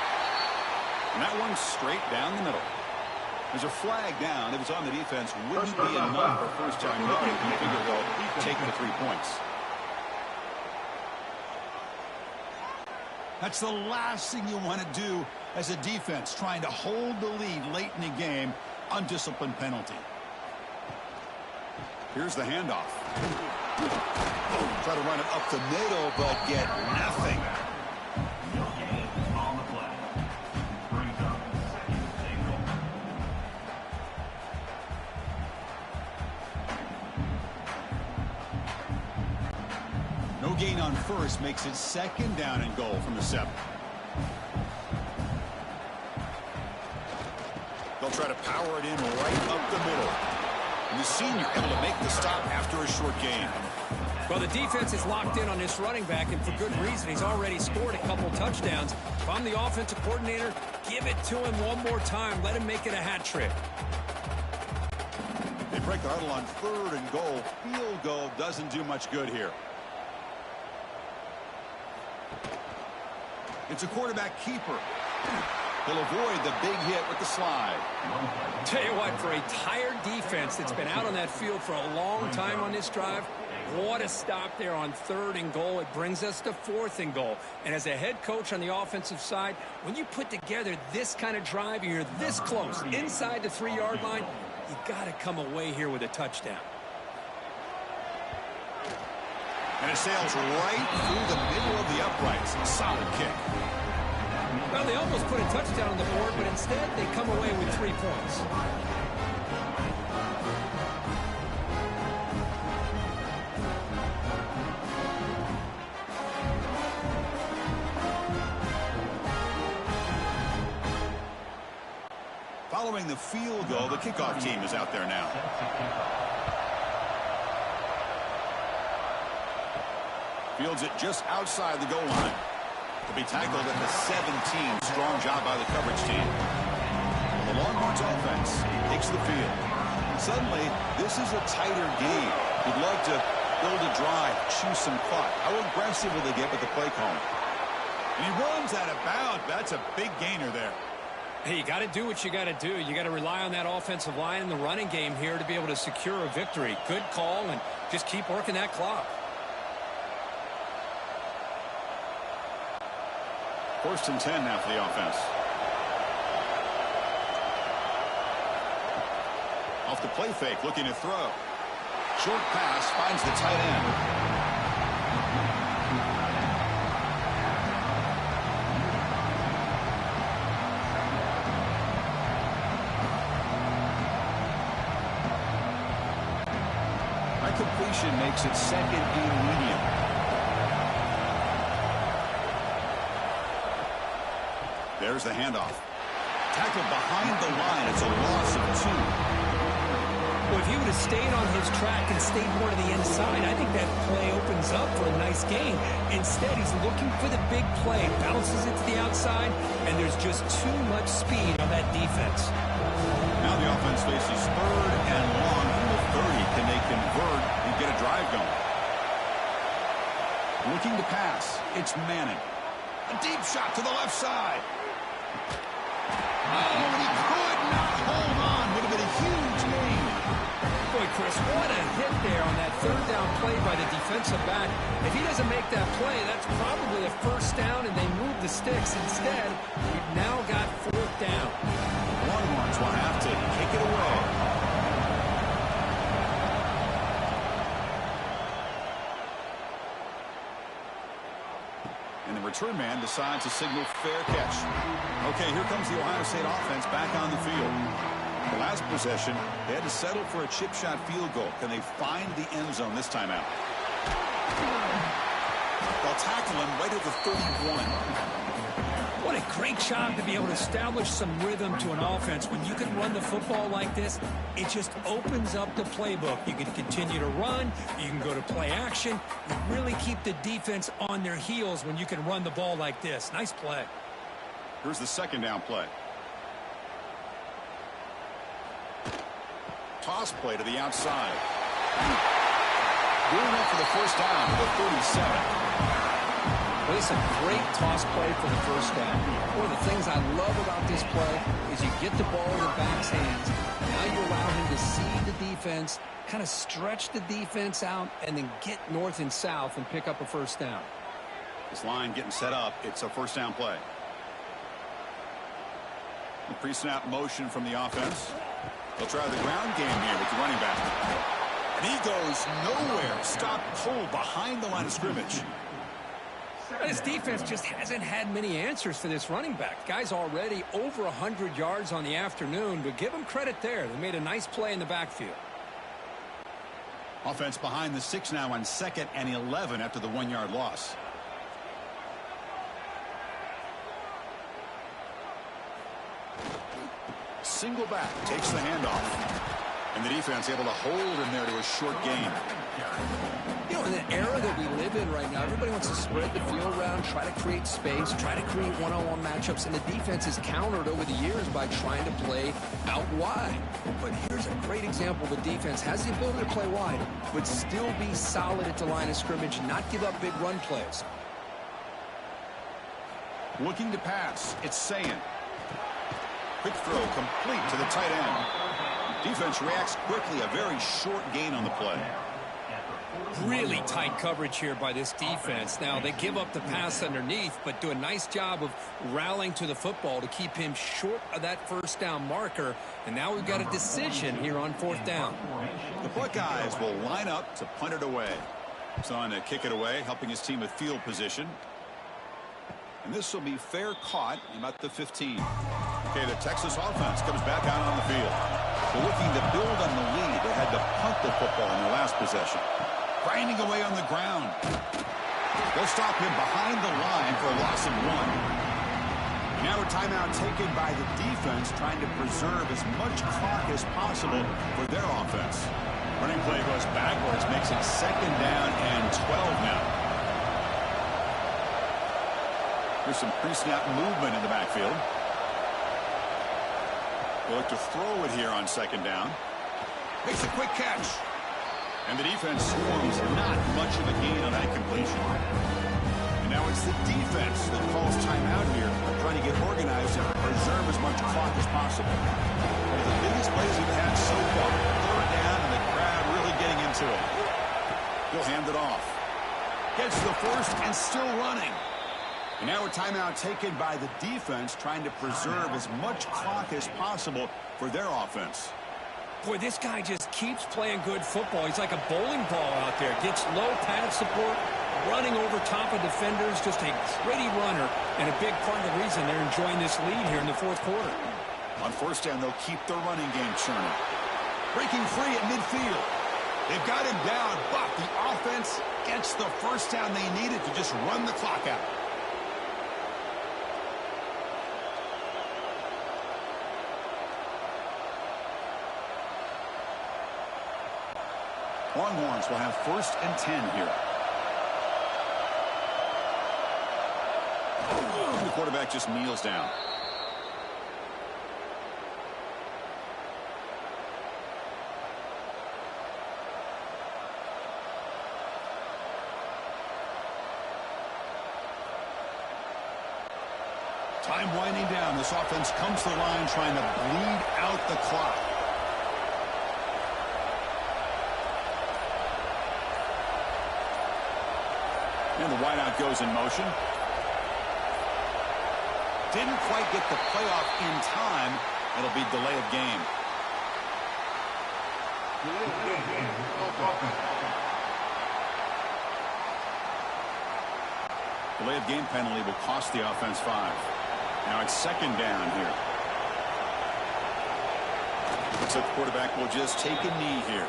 And that one's straight down the middle. There's a flag down. If it's on the defense, wouldn't be enough for first down. You figure they'll take the 3 points. That's the last thing you want to do as a defense, trying to hold the lead late in the game. Undisciplined penalty. Here's the handoff. Try to run it up the middle, but get nothing. No gain on the play. Brings up second and goal. No gain on first makes it second down and goal from the 7. They'll try to power it in right up the middle. And the senior able to make the stop after a short gain. Well, the defense is locked in on this running back, and for good reason. He's already scored a couple touchdowns. If I'm the offensive coordinator, give it to him one more time. Let him make it a hat trick. They break the huddle on 3rd and goal. Field goal doesn't do much good here. It's a quarterback keeper. He'll avoid the big hit with the slide. Tell you what, for a tired defense that's been out on that field for a long time on this drive, what a stop there on 3rd and goal. It brings us to 4th and goal. And as a head coach on the offensive side, when you put together this kind of drive, you're this close, inside the 3-yard line, you got to come away here with a touchdown. And it sails right through the middle of the uprights. Solid kick. Well, they almost put a touchdown on the board, but instead they come away with 3 points. Following the field goal, the kickoff team is out there now. Fields it just outside the goal line. To be tackled at the 17. Strong job by the coverage team. The Longhorns offense takes the field. Suddenly, this is a tighter game. You'd love to build a drive, choose some clock. How aggressive will they get with the play calling? And he runs out of bounds. That's a big gainer there. Hey, you got to do what you got to do. You got to rely on that offensive line in the running game here to be able to secure a victory. Good call, and just keep working that clock. 1st and 10 now for the offense. Off the play fake, looking to throw. Short pass finds the tight end. That completion makes it 2nd and medium. There's the handoff. Tackled behind the line. It's a loss of 2. Well, if he would have stayed on his track and stayed more to the inside, I think that play opens up for a nice gain. Instead, he's looking for the big play. Bounces it to the outside, and there's just too much speed on that defense. Now the offense faces 3rd and long from the 30. Can they convert and get a drive going? Looking to pass. It's Manning. A deep shot to the left side. Oh, and he could not hold on. Would have been a huge gain. Boy, Chris, what a hit there on that 3rd down play by the defensive back. If he doesn't make that play, that's probably a 1st down, and they move the sticks. Instead, we've now got 4th down. Longhorns will have to kick it away. And the return man decides to signal fair catch. Okay, here comes the Ohio State offense back on the field. The last possession, they had to settle for a chip shot field goal. Can they find the end zone this time out? They'll tackle him right at the 31. What a great job to be able to establish some rhythm to an offense. When you can run the football like this, it just opens up the playbook. You can continue to run. You can go to play action. You really keep the defense on their heels when you can run the ball like this. Nice play. Here's the 2nd down play. Toss play to the outside. Doing that for the 1st down to the 37. Well, this is a great toss play for the 1st down. One of the things I love about this play is you get the ball in the back's hands. Now you allow him to see the defense, kind of stretch the defense out, and then get north and south and pick up a 1st down. This line getting set up. It's a 1st down play. The pre-snap motion from the offense. They'll try the ground game here with the running back. And he goes nowhere. Stopped pulled behind the line of scrimmage. This defense just hasn't had many answers for this running back. Guy's already over 100 yards on the afternoon, but give him credit there. They made a nice play in the backfield. Offense behind the 6 now on 2nd and 11 after the 1-yard loss. Single back takes the handoff. And the defense able to hold him there to a short gain. You know, in the era that we live in right now, everybody wants to spread the field around, try to create space, try to create one-on-one matchups, and the defense is countered over the years by trying to play out wide. But here's a great example. The defense has the ability to play wide, but still be solid at the line of scrimmage, not give up big run plays. Looking to pass. It's Sayin. Quick throw complete to the tight end. Defense reacts quickly. A very short gain on the play. Really tight coverage here by this defense. Now, they give up the pass underneath, but do a nice job of rallying to the football to keep him short of that first down marker. And now we've got a decision here on 4th down. The Buckeyes will line up to punt it away. He's on to kick it away, helping his team with field position. And this will be fair caught about the 15. Okay, the Texas offense comes back out on the field. They're looking to build on the lead. They had to punt the football in their last possession. Grinding away on the ground. They'll stop him behind the line for a loss of 1. Now a timeout taken by the defense, trying to preserve as much clock as possible for their offense. Running play goes backwards, makes it 2nd down and 12 now. There's some pre-snap movement in the backfield. They'll look to throw it here on 2nd down. Makes a quick catch. And the defense swarms not much of a gain on that completion. And now it's the defense that calls timeout here, trying to get organized and preserve as much clock as possible. One of the biggest plays we've had so far. 3rd down, and the crowd really getting into it. He'll hand it off. Gets the first and still running. And now a timeout taken by the defense, trying to preserve as much clock as possible for their offense. Boy, this guy just keeps playing good football. He's like a bowling ball out there. Gets low pad support, running over top of defenders. Just a gritty runner, and a big part of the reason they're enjoying this lead here in the 4th quarter. On 1st down, they'll keep their running game churning. Breaking free at midfield. They've got him down, but the offense gets the first down they needed to just run the clock out. Longhorns will have 1st and 10 here. The quarterback just kneels down. Time winding down. This offense comes to the line trying to bleed out the clock. And the wideout goes in motion. Didn't quite get the playoff in time. It'll be delay of game. Delay of game penalty will cost the offense 5. Now it's 2nd down here. Looks like the quarterback will just take a knee here.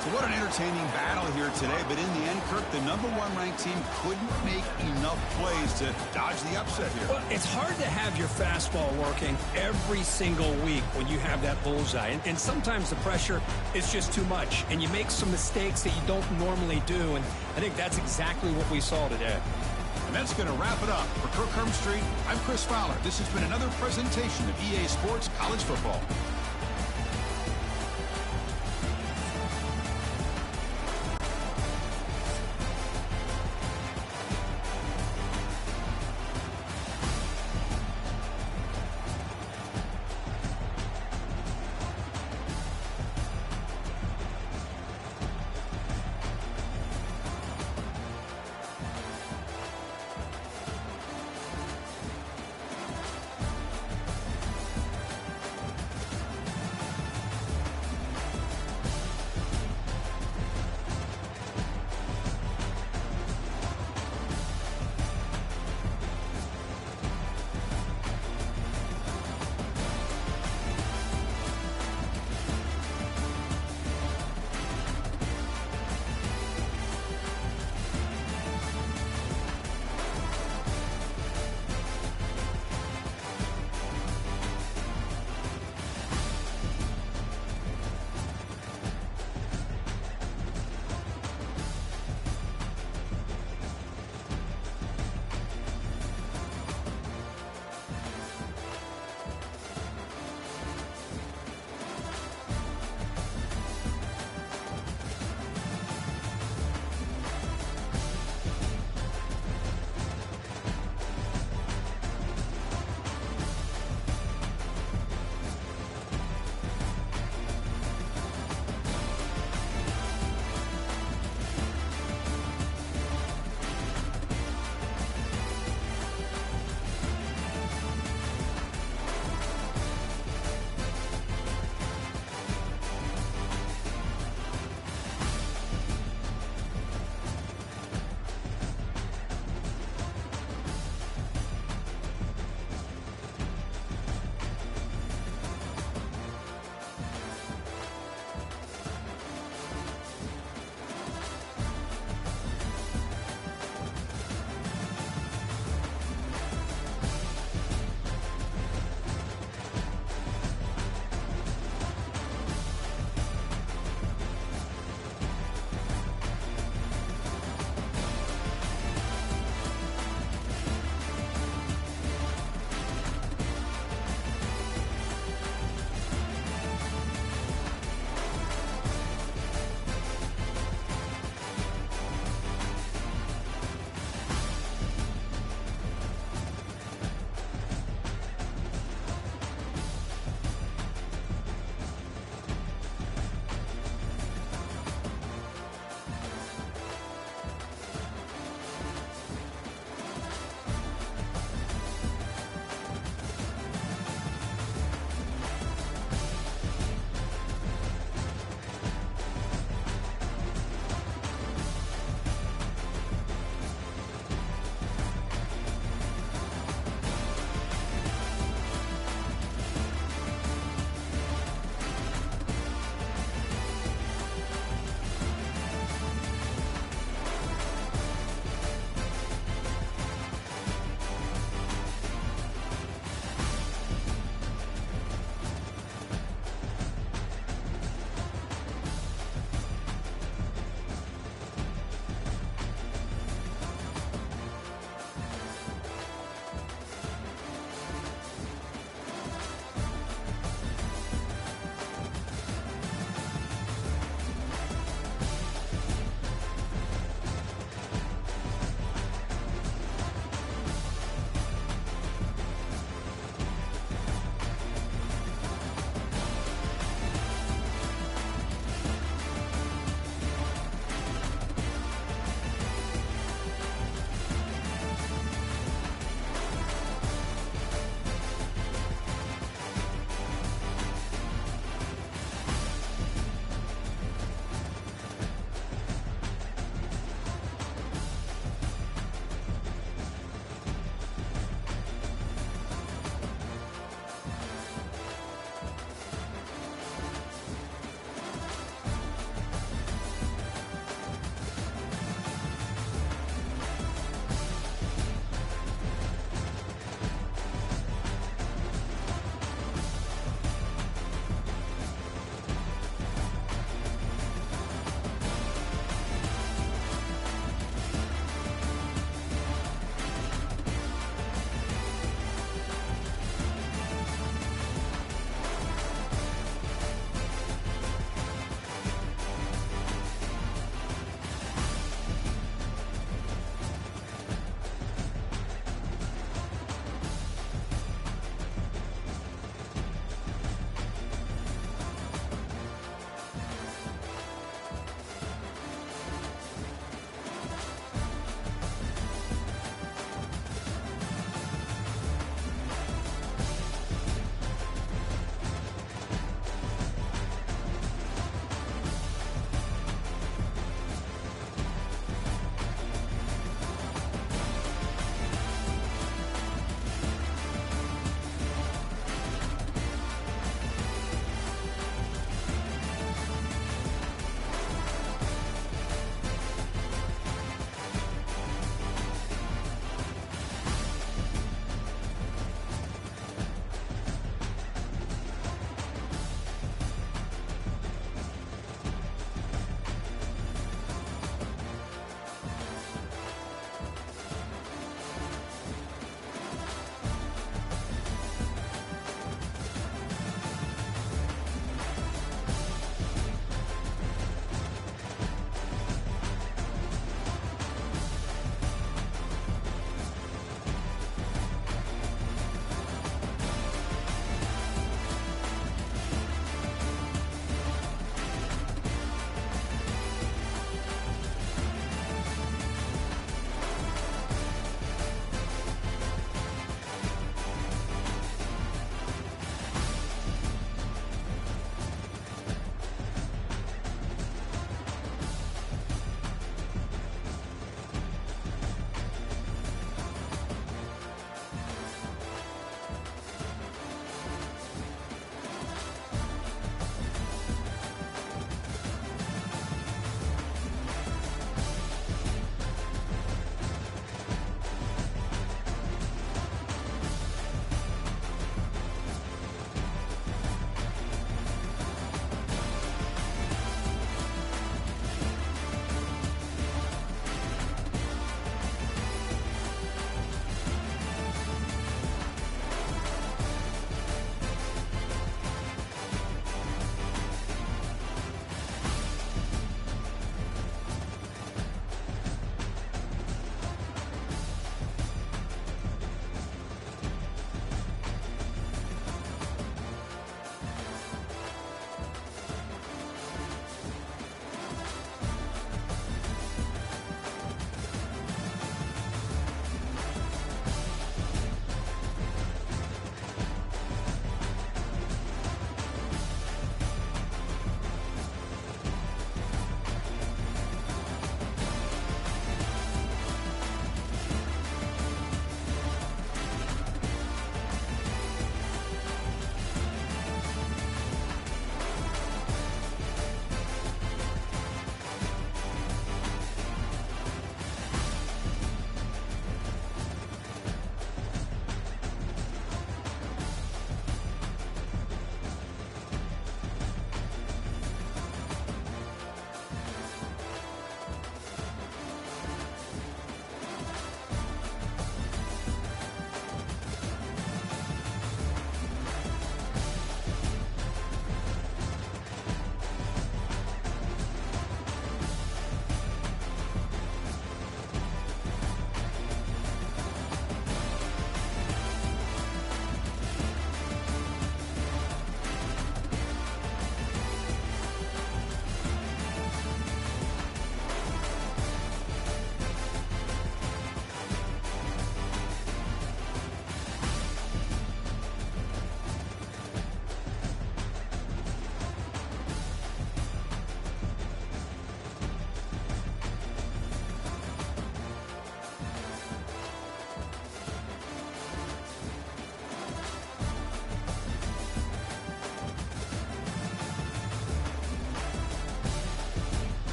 So what an entertaining battle here today, but in the end, Kirk, the #1 ranked team couldn't make enough plays to dodge the upset here. Well, it's hard to have your fastball working every single week when you have that bullseye. And sometimes the pressure is just too much, and you make some mistakes that you don't normally do. And I think that's exactly what we saw today. And that's going to wrap it up. For Kirk Hermstreet, I'm Chris Fowler. This has been another presentation of EA Sports College Football.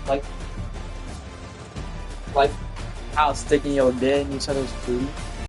like how sticking your dick in each other's booty.